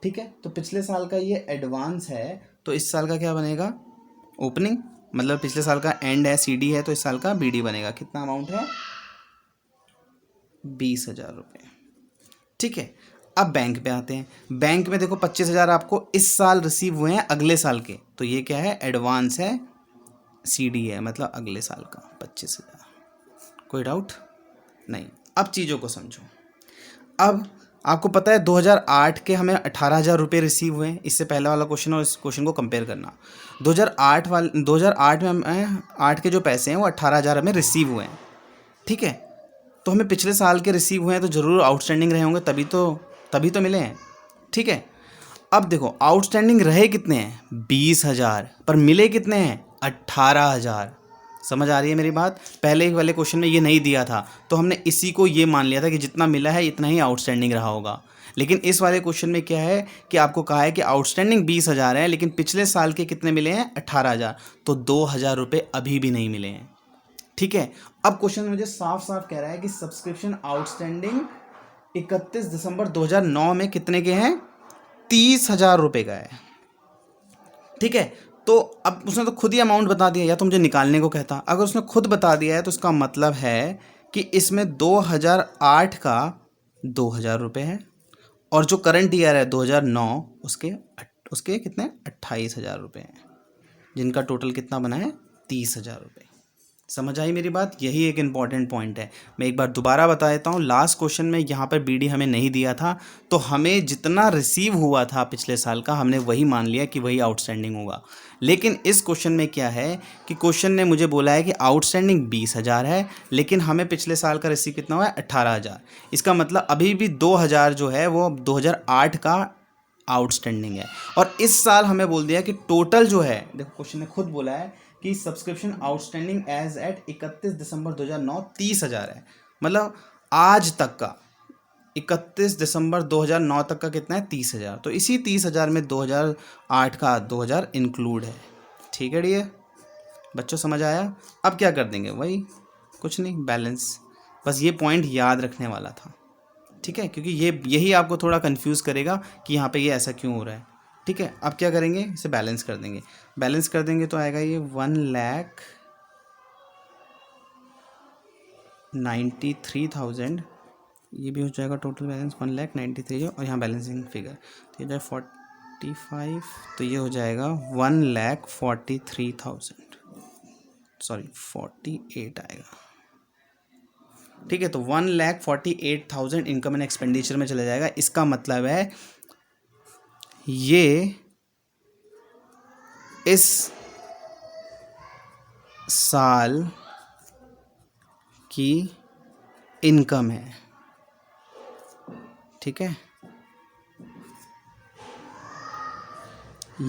[SPEAKER 1] ठीक है। तो पिछले साल का ये एडवांस है, तो इस साल का क्या बनेगा, ओपनिंग, मतलब पिछले साल का एंड है, सीडी है, तो इस साल का बीडी बनेगा। कितना अमाउंट है, 20,000 रुपये, ठीक है। अब बैंक पे आते हैं। बैंक में देखो 25,000 आपको इस साल रिसीव हुए हैं अगले साल के, तो ये क्या है, एडवांस है, सीडी है, मतलब अगले साल का 25,000। कोई डाउट नहीं। अब चीज़ों को समझो। अब आपको पता है 2008 के हमें 18,000 रुपये रिसीव हुए हैं। इससे पहले वाला क्वेश्चन और इस क्वेश्चन को कंपेयर करना। 2008 में हमें 8 के जो पैसे हैं वो 18,000 हमें रिसीव हुए हैं, ठीक है। तो हमें पिछले साल के रिसीव हुए हैं, तो ज़रूर आउटस्टैंडिंग रहे होंगे, तभी तो मिले हैं, ठीक है। अब देखो आउटस्टैंडिंग रहे कितने हैं, 20,000, पर मिले कितने हैं, 18,000। समझ आ रही है मेरी बात। पहले वाले क्वेश्चन में ये नहीं दिया था, तो हमने इसी को ये मान लिया था कि जितना मिला है इतना ही आउटस्टैंडिंग रहा होगा। लेकिन इस वाले क्वेश्चन में क्या है कि आपको कहा है कि आउटस्टैंडिंग 20,000 है, लेकिन पिछले साल के कितने मिले हैं, 18,000, तो 2,000 रुपये अभी भी नहीं मिले हैं, ठीक है। अब क्वेश्चन मुझे साफ साफ कह रहा है कि सब्सक्रिप्शन आउटस्टैंडिंग 31 दिसंबर 2009 में कितने के हैं, 30,000 रुपये का है, ठीक है। तो अब उसने तो खुद ही अमाउंट बता दिया, या तो मुझे निकालने को कहता। अगर उसने खुद बता दिया है तो इसका मतलब है कि इसमें 2008 का 2,000 रुपये है, और जो करंट ईयर है 2009, उसके कितने 28,000 रुपये हैं, जिनका टोटल कितना बना है, 30,000 रुपये। समझ आई मेरी बात। यही एक इम्पॉर्टेंट पॉइंट है। मैं एक बार दोबारा बता देता हूँ। लास्ट क्वेश्चन में यहाँ पर बीडी हमें नहीं दिया था, तो हमें जितना रिसीव हुआ था पिछले साल का, हमने वही मान लिया कि वही आउटस्टैंडिंग होगा। लेकिन इस क्वेश्चन में क्या है कि क्वेश्चन ने मुझे बोला है कि आउटस्टैंडिंग 20,000 है, लेकिन हमें पिछले साल का रिसीव कितना हुआ है, 18,000। इसका मतलब अभी भी 2,000 जो है वो 2008 का आउटस्टैंडिंग है। और इस साल हमें बोल दिया कि टोटल जो है, देखो क्वेश्चन ने खुद बोला है कि सब्सक्रिप्शन आउटस्टैंडिंग एज एट 31 दिसंबर 2009 30,000 है। मतलब आज तक का, 31 दिसंबर 2009 तक का कितना है, 30,000। तो इसी 30,000 में 2008 का 2,000 इंक्लूड है, ठीक है डियर बच्चों, समझ आया। अब क्या कर देंगे, वही कुछ नहीं, बैलेंस। बस ये पॉइंट याद रखने वाला था, ठीक है, क्योंकि यही आपको थोड़ा कंफ्यूज करेगा कि यहाँ पे ये ऐसा क्यों हो रहा है, ठीक है। अब क्या करेंगे, इसे बैलेंस कर देंगे। बैलेंस कर देंगे तो आएगा ये 1,93,000, ये भी हो जाएगा टोटल बैलेंस 1,93,000, और यहाँ बैलेंसिंग फिगर तो ये जाए 45, तो ये हो जाएगा 1,43,000, सॉरी 48 आएगा, ठीक है। तो 1,48,000 इनकम एंड एक्सपेंडिचर में चला जाएगा। इसका मतलब है ये इस साल की इनकम है, ठीक है।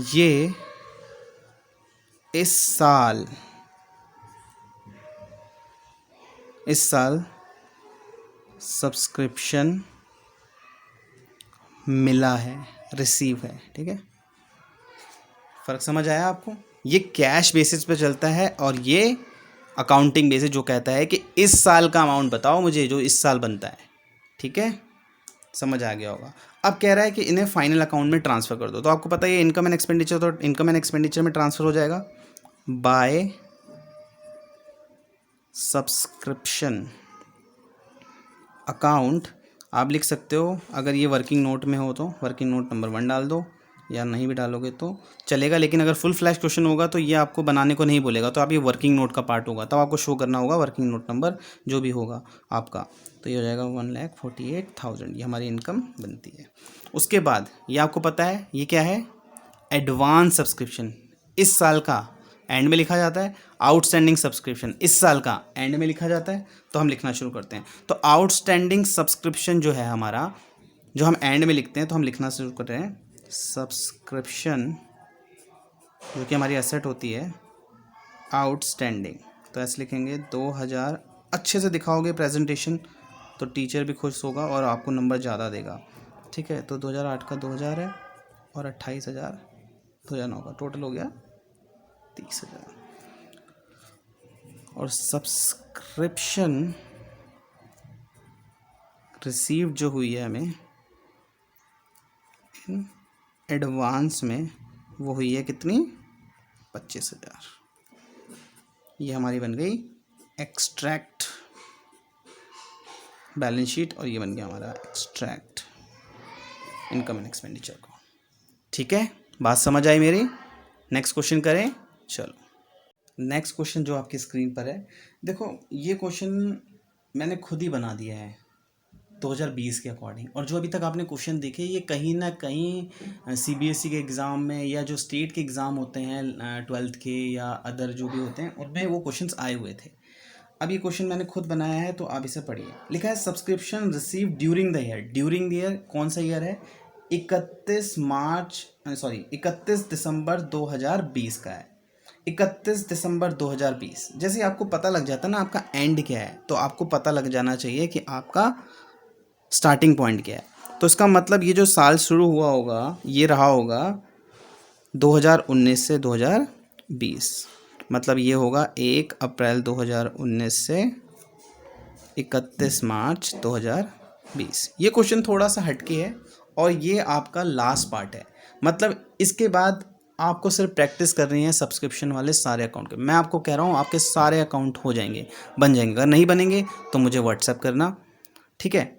[SPEAKER 1] ये इस साल सब्सक्रिप्शन मिला है, रिसीव है, ठीक है। फ़र्क समझ आया आपको। ये कैश बेसिस पे चलता है, और ये अकाउंटिंग बेसिस जो कहता है कि इस साल का अमाउंट बताओ मुझे जो इस साल बनता है, ठीक है, समझ आ गया होगा। अब कह रहा है कि इन्हें फाइनल अकाउंट में ट्रांसफ़र कर दो, तो आपको पता है ये इनकम एंड एक्सपेंडिचर, तो इनकम एंड एक्सपेंडिचर में ट्रांसफ़र हो जाएगा बाय सब्सक्रिप्शन अकाउंट। आप लिख सकते हो, अगर ये वर्किंग नोट में हो तो वर्किंग नोट नंबर 1 डाल दो, या नहीं भी डालोगे तो चलेगा। लेकिन अगर फुल फ्लैश क्वेश्चन होगा तो ये आपको बनाने को नहीं बोलेगा, तो आप ये वर्किंग नोट का पार्ट होगा, तब आपको शो करना होगा वर्किंग नोट नंबर जो भी होगा आपका। तो ये हो जाएगा 1,48,000, ये हमारी इनकम बनती है। उसके बाद ये आपको पता है ये क्या है, एडवांस सब्सक्रिप्शन, इस साल का एंड में लिखा जाता है। आउटस्टैंडिंग सब्सक्रिप्शन इस साल का एंड में लिखा जाता है। तो हम लिखना शुरू करते हैं। तो आउटस्टैंडिंग सब्सक्रिप्शन जो है हमारा, जो हम एंड में लिखते हैं, तो हम लिखना शुरू कर रहे हैं सब्सक्रिप्शन, जो कि हमारी एसेट होती है, आउटस्टैंडिंग, तो ऐसे लिखेंगे 2000। अच्छे से दिखाओगे प्रेजेंटेशन तो टीचर भी खुश होगा और आपको नंबर ज़्यादा देगा। ठीक है, तो 2008 का 2000 है और 28,000 2009 का टोटल हो गया 30,000। और सब्सक्रिप्शन रिसीव जो हुई है हमें इन एडवांस में, वो हुई है कितनी? 25,000। ये हमारी बन गई एक्सट्रैक्ट बैलेंस शीट और ये बन गया हमारा एक्सट्रैक्ट इनकम एंड एक्सपेंडिचर को। ठीक है, बात समझ आई मेरी? नेक्स्ट क्वेश्चन करें। चलो, नेक्स्ट क्वेश्चन जो आपकी स्क्रीन पर है, देखो ये क्वेश्चन मैंने खुद ही बना दिया है 2020 के अकॉर्डिंग। और जो अभी तक आपने क्वेश्चन देखे ये कहीं ना कहीं सीबीएसई के एग्ज़ाम में या जो स्टेट के एग्ज़ाम होते हैं 12th के या अदर जो भी होते हैं उनमें वो क्वेश्चंस आए हुए थे। अब ये क्वेश्चन मैंने खुद बनाया है तो आप इसे पढ़िए। लिखा है subscription receive during the year. During the year कौन सा ईयर है? 31 दिसंबर 2020 का है। 31 दिसंबर 2020। जैसे आपको पता लग जाता है ना आपका एंड क्या है, तो आपको पता लग जाना चाहिए कि आपका स्टार्टिंग पॉइंट क्या है। तो इसका मतलब ये जो साल शुरू हुआ होगा ये रहा होगा 2019 से 2020, मतलब ये होगा 1 अप्रैल 2019 से 31 मार्च 2020। ये क्वेश्चन थोड़ा सा हटके है और ये आपका लास्ट पार्ट है। मतलब इसके बाद आपको सिर्फ प्रैक्टिस कर रही है सब्सक्रिप्शन वाले सारे अकाउंट के। मैं आपको कह रहा हूँ आपके सारे अकाउंट हो जाएंगे, बन जाएंगे। अगर नहीं बनेंगे तो मुझे व्हाट्सएप करना, ठीक है।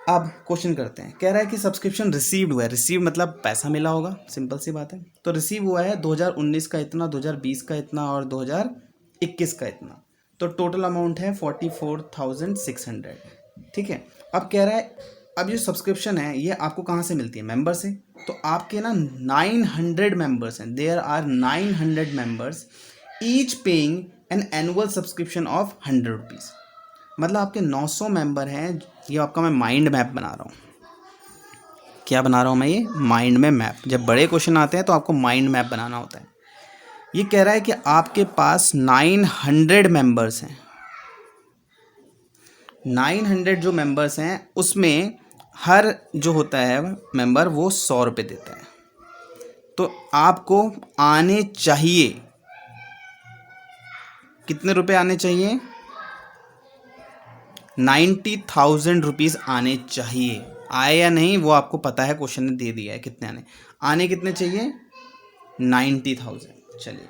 [SPEAKER 1] अब क्वेश्चन करते हैं। कह रहा है कि सब्सक्रिप्शन रिसीव्ड हुआ है। रिसीव मतलब पैसा मिला होगा, सिंपल सी बात है। तो रिसीव हुआ है 2019 का इतना, 2020 का इतना और 2021 का इतना। तो टोटल अमाउंट है 44,600। ठीक है। अब कह रहा है अब जो सब्सक्रिप्शन है ये आपको कहाँ से मिलती है? मेंबर से। तो आपके ना 900 मेंबर्स हैं, there are 900 members each paying an annual subscription of 100 rupees. मतलब आपके 900 मेंबर हैं। ये आपका मैं माइंड मैप बना रहा हूँ। क्या बना रहा हूँ मैं? ये माइंड में मैप। जब बड़े क्वेश्चन आते हैं तो आपको माइंड मैप बनाना होता है। ये कह रहा है कि आपके पास 900 मेंबर्स हैं। 900 जो मेंबर्स हैं उसमें हर जो होता है मेंबर वो 100 रुपये देता है। तो आपको आने चाहिए कितने रुपए आने चाहिए? 90,000 रुपीज़ आने चाहिए। आए या नहीं वो आपको पता है, क्वेश्चन ने दे दिया है कितने आने कितने चाहिए? 90,000। चलिए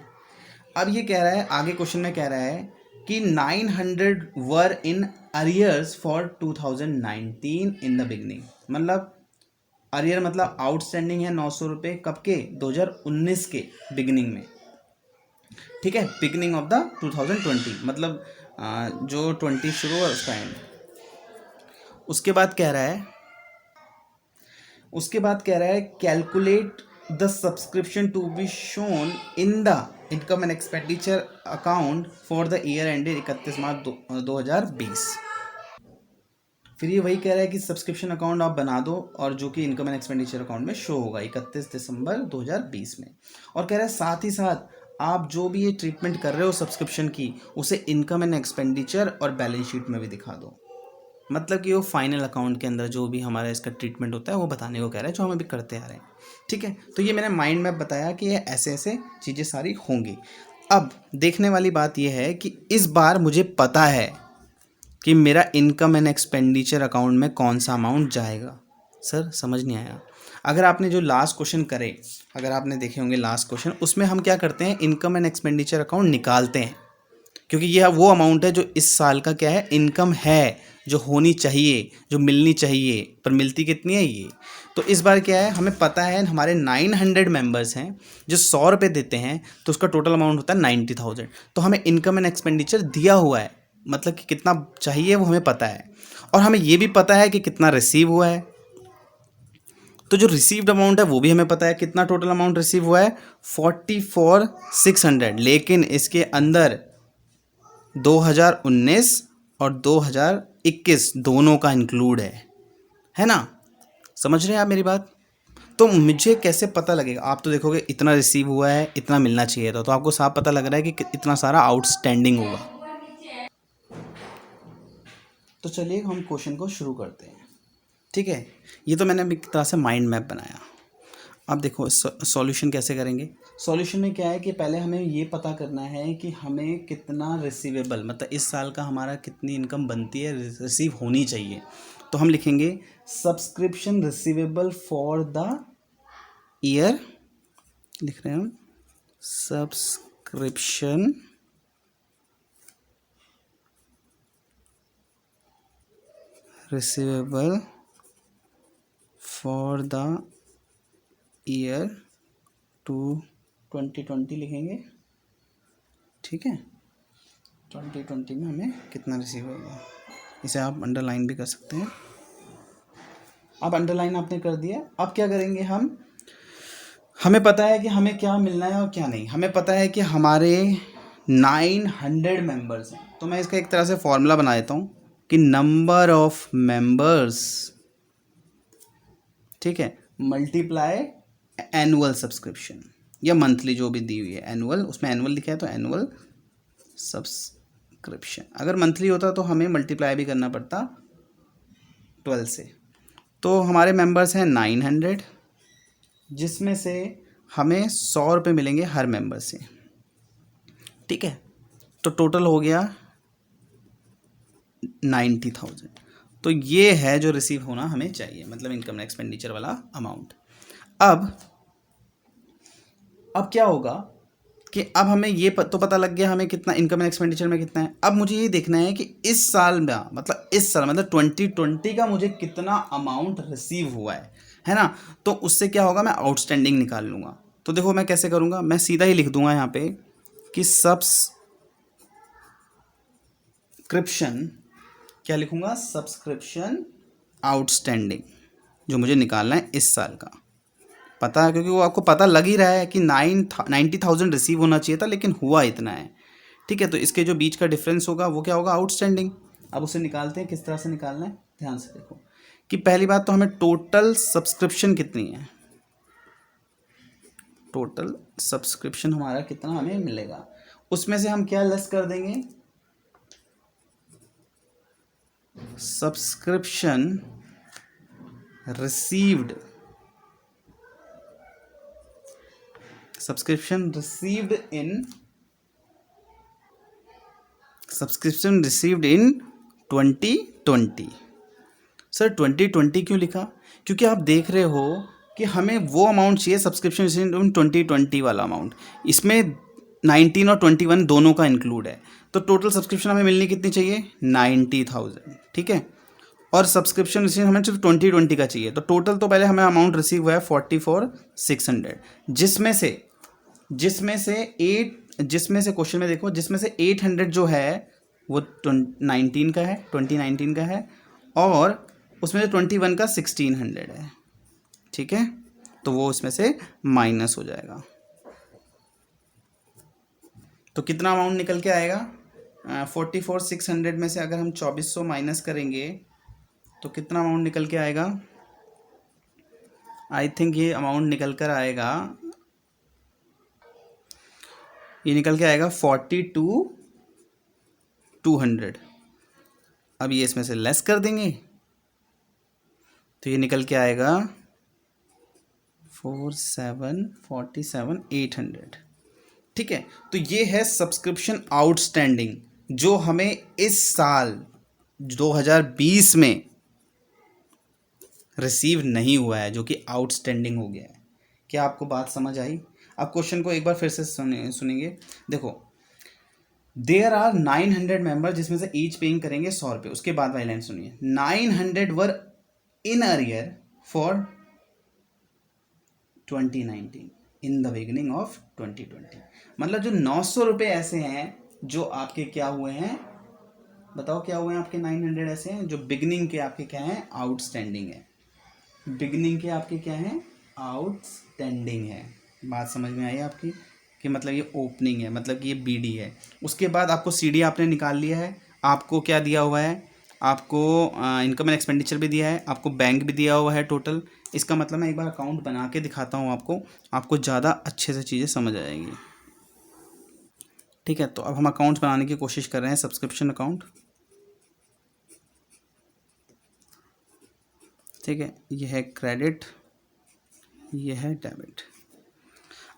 [SPEAKER 1] अब ये कह रहा है, आगे क्वेश्चन में कह रहा है कि 900 were in arrears for 2019 in the beginning. मतलब अरियर मतलब आउटस्टैंडिंग है 900 रुपये। कब के? 2019 के बिगनिंग में। ठीक है, बिगनिंग ऑफ द 2020, मतलब जो 20 शुरू है उसका एंड। उसके बाद कह रहा है calculate the subscription to be shown in the income and expenditure account for the year ended 31 March 2020। फिर ये वही कह रहा है कि सब्सक्रिप्शन अकाउंट आप बना दो और जो कि इनकम एंड एक्सपेंडिचर अकाउंट में शो होगा 31 दिसंबर 2020 में। और कह रहा है साथ ही साथ आप जो भी ये ट्रीटमेंट कर रहे हो सब्सक्रिप्शन की उसे इनकम एंड एक्सपेंडिचर और बैलेंस शीट में भी दिखा दो। मतलब कि वो फाइनल अकाउंट के अंदर जो भी हमारा इसका ट्रीटमेंट होता है वो बताने को कह रहा है, जो हम अभी करते आ रहे हैं। ठीक है, तो ये मैंने माइंड मैप बताया कि ये ऐसे ऐसे चीज़ें सारी होंगी। अब देखने वाली बात यह है कि इस बार मुझे पता है कि मेरा इनकम एंड एक्सपेंडिचर अकाउंट में कौन सा अमाउंट जाएगा। सर समझ नहीं आया। अगर आपने जो लास्ट क्वेश्चन करे, अगर आपने देखे होंगे लास्ट क्वेश्चन, उसमें हम क्या करते हैं? इनकम एंड एक्सपेंडिचर अकाउंट निकालते हैं, क्योंकि यह वो अमाउंट है जो इस साल का क्या है? इनकम है, जो होनी चाहिए, जो मिलनी चाहिए, पर मिलती कितनी है ये। तो इस बार क्या है, हमें पता है हमारे 900 मेंबर्स हैं जो 100 रुपये देते हैं, तो उसका टोटल अमाउंट होता है 90,000। तो हमें इनकम एंड एक्सपेंडिचर दिया हुआ है, मतलब कि कितना चाहिए वो हमें पता है। और हमें ये भी पता है कि कितना रिसीव हुआ है। तो जो रिसीव्ड अमाउंट है वो भी हमें पता है, कितना टोटल अमाउंट रिसीव हुआ है 44,600। लेकिन इसके अंदर 2019 और 2021 दोनों का इंक्लूड है ना? समझ रहे हैं आप मेरी बात? तो मुझे कैसे पता लगेगा? आप तो देखोगे इतना रिसीव हुआ है, इतना मिलना चाहिए था, तो आपको साफ पता लग रहा है कि इतना सारा आउटस्टैंडिंग होगा। तो चलिए हम क्वेश्चन को शुरू करते हैं। ठीक है, ये तो मैंने एक तरह से माइंड मैप बनाया। अब देखो सॉल्यूशन कैसे करेंगे। सॉल्यूशन में क्या है कि पहले हमें ये पता करना है कि हमें कितना रिसीवेबल, मतलब इस साल का हमारा कितनी इनकम बनती है, रिसीव होनी चाहिए। तो हम लिखेंगे subscription receivable for the year, लिख रहे हैं हम subscription receivable for the year 2020 लिखेंगे। ठीक है, 2020 में हमें कितना रिसीव होगा, इसे आप अंडरलाइन भी कर सकते हैं। अब अंडरलाइन आपने कर दिया। अब क्या करेंगे हमें पता है कि हमें क्या मिलना है और क्या नहीं। हमें पता है कि हमारे 900 मेंबर्स हैं, तो मैं इसका एक तरह से फॉर्मूला बना देता हूँ कि नंबर ऑफ मेंबर्स, ठीक है, मल्टीप्लाई एनुअल सब्सक्रिप्शन या मंथली जो भी दी हुई है, एनुअल, उसमें एनुअल लिखा है तो एनुअल सब्सक्रिप्शन। अगर मंथली होता तो हमें मल्टीप्लाई भी करना पड़ता 12 से। तो हमारे मेंबर्स हैं 900, जिसमें से हमें 100 रुपये मिलेंगे हर मेंबर से। ठीक है, तो टोटल हो गया 90,000। तो ये है जो रिसीव होना हमें चाहिए, मतलब इनकम एक्सपेंडिचर वाला अमाउंट। अब क्या होगा कि अब हमें ये तो पता लग गया हमें कितना इनकम एंड एक्सपेंडिचर में कितना है। अब मुझे ये देखना है कि इस साल में, मतलब इस साल मतलब 2020 का मुझे कितना अमाउंट रिसीव हुआ है ना। तो उससे क्या होगा, मैं आउटस्टैंडिंग निकाल लूँगा। तो देखो मैं कैसे करूँगा, मैं सीधा ही लिख दूंगा यहाँ पे कि सब्सक्रिप्शन, क्या लिखूँगा, सब्सक्रिप्शन आउटस्टैंडिंग, जो मुझे निकालना है इस साल का। पता है, क्योंकि वो आपको पता लग ही रहा है कि 90,000 रिसीव होना चाहिए था लेकिन हुआ इतना है। ठीक है, तो इसके जो बीच का डिफरेंस होगा वो क्या होगा, आउटस्टैंडिंग। अब उसे निकालते हैं, किस तरह से निकालना है, ध्यान से देखो कि पहली बात तो हमें टोटल सब्सक्रिप्शन कितनी है, टोटल सब्सक्रिप्शन हमारा कितना हमें मिलेगा, उसमें से हम क्या लेस कर देंगे, subscription received, subscription received in 2020। Sir 2020 क्यों लिखा, क्योंकि आप देख रहे हो कि हमें वो अमाउंट चाहिए सब्सक्रिप्शन रिसीव्ड इन 2020 वाला अमाउंट। इसमें 19 और 21 दोनों का इंक्लूड है। तो टोटल सब्सक्रिप्शन हमें मिलनी कितनी चाहिए, 90,000। ठीक है, और सब्सक्रिप्शन रिसीव हमें सिर्फ 2020 का चाहिए। तो टोटल तो पहले हमें अमाउंट रिसीव हुआ है 44,600, जिसमें से क्वेश्चन में देखो, जिसमें से 800 जो है वो 19 का है, 2019 का है, और उसमें से 21 का 1600 है। ठीक है, तो वो उसमें से माइनस हो जाएगा। तो कितना अमाउंट निकल के आएगा, 44,600 में से अगर हम 2400 माइनस करेंगे तो कितना अमाउंट निकल के आएगा, आई थिंक ये अमाउंट निकल कर आएगा, ये निकल के आएगा 42,200। अब ये इसमें से लेस कर देंगे तो ये निकल के आएगा 47,800। ठीक है, तो ये है सब्सक्रिप्शन आउटस्टैंडिंग जो हमें इस साल 2020 में रिसीव नहीं हुआ है, जो कि आउटस्टैंडिंग हो गया है। क्या आपको बात समझ आई? अब क्वेश्चन को एक बार फिर से सुनेंगे। देखो, देयर आर 900 मेंबर, जिसमें से ईच पेइंग करेंगे 100 रुपये। उसके बाद वाली लाइन सुनिए, 900 were in arrear for 2019 in the beginning of 2020। मतलब जो 900 रुपये ऐसे हैं जो आपके क्या हुए हैं, बताओ क्या हुए हैं आपके, 900 ऐसे हैं जो बिगिनिंग के आपके क्या हैं, आउटस्टैंडिंग है। बिगिनिंग के आपके क्या हैं, आउटस्टैंडिंग है। बात समझ में आई आपकी, कि मतलब ये ओपनिंग है, मतलब कि ये बीडी है। उसके बाद आपको सीडी आपने निकाल लिया है, आपको क्या दिया हुआ है, आपको इनकम एंड एक्सपेंडिचर भी दिया है, आपको बैंक भी दिया हुआ है टोटल, इसका मतलब मैं एक बार अकाउंट बना के दिखाता हूँ आपको ज़्यादा अच्छे से चीज़ें समझ आएंगी। ठीक है, तो अब हम अकाउंट बनाने की कोशिश कर रहे हैं। सब्सक्रिप्शन अकाउंट, ठीक है, यह है क्रेडिट, यह है डेबिट।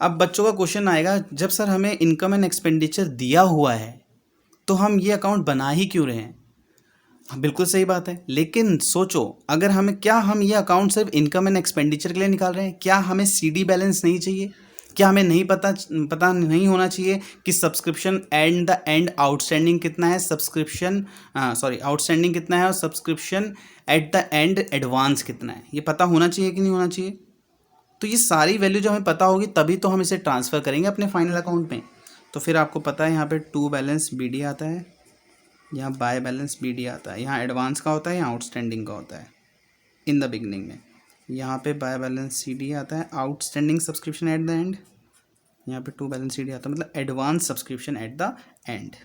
[SPEAKER 1] अब बच्चों का क्वेश्चन आएगा, जब सर हमें इनकम एंड एक्सपेंडिचर दिया हुआ है तो हम ये अकाउंट बना ही क्यों रहे हैं? हाँ, बिल्कुल सही बात है, लेकिन सोचो, अगर हमें, क्या हम ये अकाउंट सिर्फ इनकम एंड एक्सपेंडिचर के लिए निकाल रहे हैं? क्या हमें सीडी बैलेंस नहीं चाहिए? क्या हमें नहीं पता नहीं होना चाहिए कि subscription at the end outstanding कितना है, सब्सक्रिप्शन आउटस्टैंडिंग कितना है, और subscription at the end advance कितना है? ये पता होना चाहिए कि नहीं होना चाहिए? तो ये सारी वैल्यू जो हमें पता होगी तभी तो हम इसे ट्रांसफ़र करेंगे अपने फाइनल अकाउंट में। तो फिर आपको पता है यहाँ पे टू बैलेंस बी डी आता है, यहाँ बाय बैलेंस बी डी आता है, यहाँ एडवांस का होता है, यहाँ आउटस्टैंडिंग का होता है इन द बिगनिंग में। यहाँ पे बाय बैलेंस सी डी आता है, outstanding subscription at the end. यहाँ पे टू बैलेंस सी डी आता है, मतलब advance subscription at the end.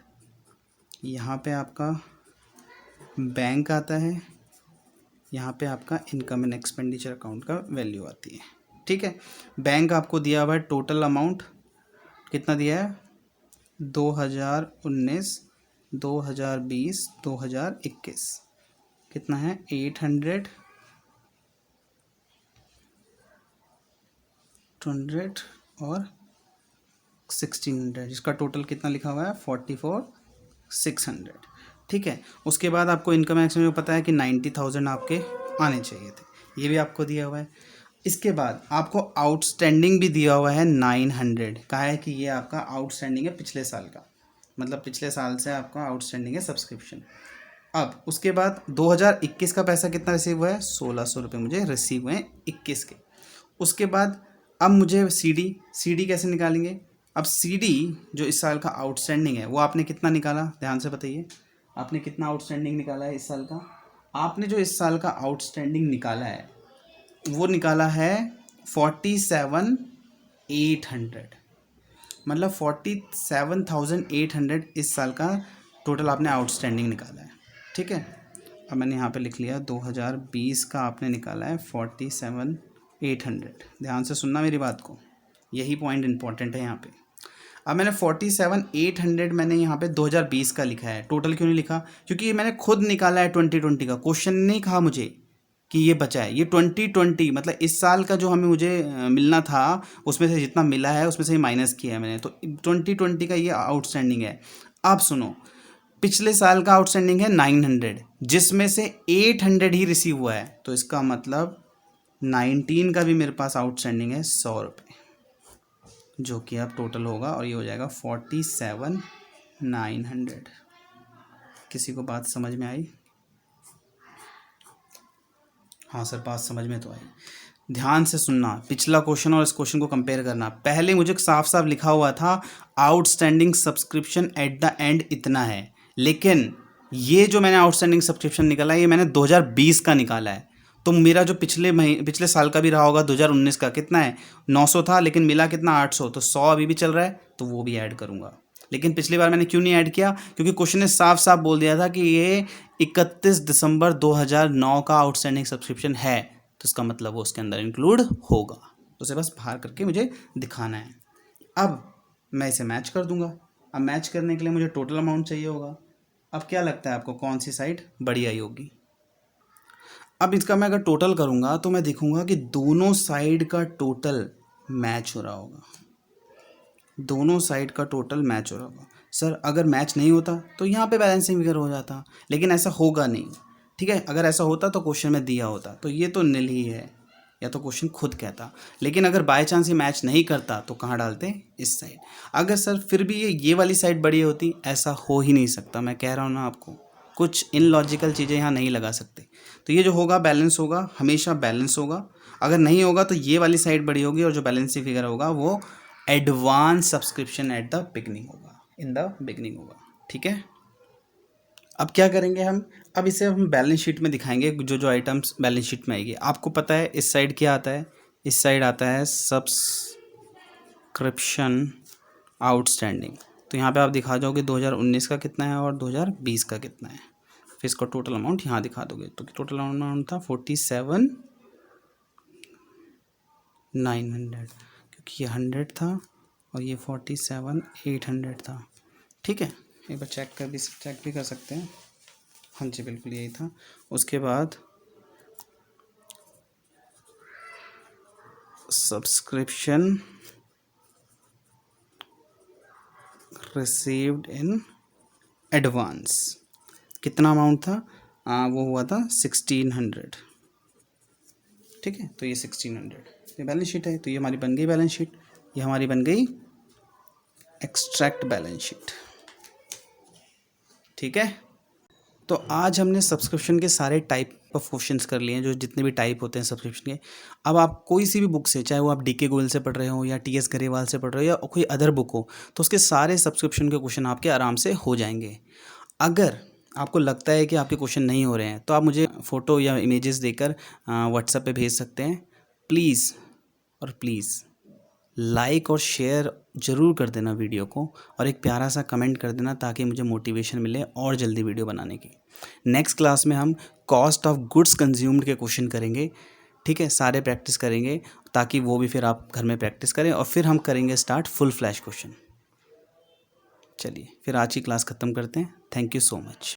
[SPEAKER 1] यहाँ पे आपका बैंक आता है, यहाँ पे आपका इनकम एंड एक्सपेंडिचर अकाउंट का वैल्यू आती है। ठीक है, बैंक आपको दिया हुआ है टोटल अमाउंट कितना दिया है, 2019, 2020, 2021 कितना है, 800, 200 और 1600, इसका टोटल कितना लिखा हुआ है, 44,600। ठीक है, उसके बाद आपको इनकम एक्स में पता है कि 90,000 आपके आने चाहिए थे, ये भी आपको दिया हुआ है। इसके बाद आपको आउटस्टैंडिंग भी दिया हुआ है 900, कहा है कि ये आपका आउटस्टैंडिंग है पिछले साल का, मतलब पिछले साल से आपका आउटस्टैंडिंग है सब्सक्रिप्शन। अब उसके बाद 2021 का पैसा कितना रिसीव हुआ है, 1600 रुपये मुझे रिसीव हुए हैं 21 के। उसके बाद अब मुझे सी डी कैसे निकालेंगे? अब सी डी जो इस साल का आउटस्टैंडिंग है वो आपने कितना निकाला, ध्यान से बताइए, आपने कितना आउटस्टैंडिंग निकाला है इस साल का? आपने जो इस साल का आउटस्टैंडिंग निकाला है वो निकाला है 47,800, मतलब 47,800 इस साल का टोटल आपने आउटस्टैंडिंग निकाला है। ठीक है, अब मैंने यहाँ पे लिख लिया 2020 का आपने निकाला है 47,800। ध्यान से सुनना मेरी बात को, यही पॉइंट इंपॉर्टेंट है यहाँ पे। अब मैंने 47,800 मैंने यहाँ पे 2020 का लिखा है, टोटल क्यों नहीं लिखा? क्योंकि मैंने खुद निकाला है 2020 का, क्वेश्चन नहीं कहा मुझे कि ये बचा है। ये 2020 मतलब इस साल का जो मुझे मिलना था उसमें से जितना मिला है उसमें से ही माइनस किया है मैंने, तो 2020 का ये आउटस्टैंडिंग है। आप सुनो, पिछले साल का आउटस्टैंडिंग है 900, जिसमें से 800 ही रिसीव हुआ है, तो इसका मतलब 19 का भी मेरे पास आउटस्टैंडिंग है 100 रुपये, जो कि अब टोटल होगा और ये हो जाएगा 47,900। किसी को बात समझ में आई? हाँ सर, बात समझ में तो आई। ध्यान से सुनना, पिछला क्वेश्चन और इस क्वेश्चन को कंपेयर करना। पहले मुझे साफ साफ लिखा हुआ था outstanding subscription at the end इतना है, लेकिन ये जो मैंने आउटस्टैंडिंग सब्सक्रिप्शन निकाला है ये मैंने 2020 का निकाला है। तो मेरा जो पिछले साल का भी रहा होगा 2019 का कितना है, 900 था, लेकिन मिला कितना, 800, तो 100 अभी भी चल रहा है, तो वो भी ऐड करूँगा। लेकिन पिछली बार मैंने क्यों नहीं ऐड किया? क्योंकि क्वेश्चन ने साफ साफ बोल दिया था कि ये 31 दिसंबर 2009 का आउटस्टैंडिंग सब्सक्रिप्शन है, तो इसका मतलब वो उसके अंदर इंक्लूड होगा। तो उसे बस बाहर करके मुझे दिखाना है। अब मैं इसे मैच कर दूंगा। अब मैच करने के लिए मुझे टोटल अमाउंट चाहिए होगा। अब क्या लगता है आपको कौन सी साइड बड़ी आई होगी? अब इसका मैं अगर टोटल करूँगा तो मैं देखूँगा कि दोनों साइड का टोटल मैच हो रहा होगा, दोनों साइड का टोटल मैच हो रहा होगा। सर अगर मैच नहीं होता तो यहाँ पे बैलेंसिंग फिगर हो जाता, लेकिन ऐसा होगा नहीं। ठीक है, अगर ऐसा होता तो क्वेश्चन में दिया होता, तो ये तो नील ही है, या तो क्वेश्चन खुद कहता। लेकिन अगर बाय चांस ये मैच नहीं करता तो कहाँ डालते, इस साइड। अगर सर फिर भी ये वाली साइड बड़ी होती, ऐसा हो ही नहीं सकता। मैं कह रहा हूँ ना आपको, कुछ इनलॉजिकल चीज़ें यहाँ नहीं लगा सकते। तो ये जो होगा बैलेंस होगा, हमेशा बैलेंस होगा। अगर नहीं होगा तो ये वाली साइड बड़ी होगी और जो बैलेंसिंग फिगर होगा वो advance subscription at the beginning होगा, इन द बिगनिंग होगा। ठीक है, अब क्या करेंगे हम? अब इसे हम बैलेंस शीट में दिखाएंगे, जो जो आइटम्स बैलेंस शीट में आएगी। आपको पता है इस साइड क्या आता है, इस साइड आता है सब्सक्रिप्शन आउटस्टैंडिंग। तो यहाँ पे आप दिखा दोगे 2019 का कितना है और 2020 का कितना है, फिर इसका टोटल अमाउंट यहाँ दिखा दोगे। तो टोटल अमाउंट था 47,900, 900, क्योंकि ये 100 था और ये 47 800 था। ठीक है, एक बार चेक भी कर सकते हैं। हाँ जी बिल्कुल यही था। उसके बाद सब्सक्रिप्शन रिसीव्ड इन एडवांस कितना अमाउंट था? वो हुआ था 1600। ठीक है, तो ये 1600 ये बैलेंस शीट है। तो ये हमारी बन गई बैलेंस शीट, ये हमारी बन गई एक्सट्रैक्ट बैलेंस शीट। ठीक है, तो आज हमने सब्सक्रिप्शन के सारे टाइप ऑफ क्वेश्चंस कर लिए हैं, जो जितने भी टाइप होते हैं सब्सक्रिप्शन के। अब आप कोई सी भी बुक से, चाहे वो आप DK गोयल से पढ़ रहे हो या TS गरेवाल से पढ़ रहे हो या कोई अदर बुक हो, तो उसके सारे सब्सक्रिप्शन के क्वेश्चन आपके आराम से हो जाएंगे। अगर आपको लगता है कि आपके क्वेश्चन नहीं हो रहे हैं, तो आप मुझे फ़ोटो या इमेजेस देकर व्हाट्सएप पे भेज सकते हैं। प्लीज़ और प्लीज़ लाइक और शेयर ज़रूर कर देना वीडियो को, और एक प्यारा सा कमेंट कर देना, ताकि मुझे मोटिवेशन मिले और जल्दी वीडियो बनाने की। नेक्स्ट क्लास में हम कॉस्ट ऑफ गुड्स कंज्यूम्ड के क्वेश्चन करेंगे। ठीक है, सारे प्रैक्टिस करेंगे, ताकि वो भी फिर आप घर में प्रैक्टिस करें, और फिर हम करेंगे स्टार्ट फुल फ्लैश क्वेश्चन। चलिए फिर आज की क्लास ख़त्म करते हैं। Thank you so much.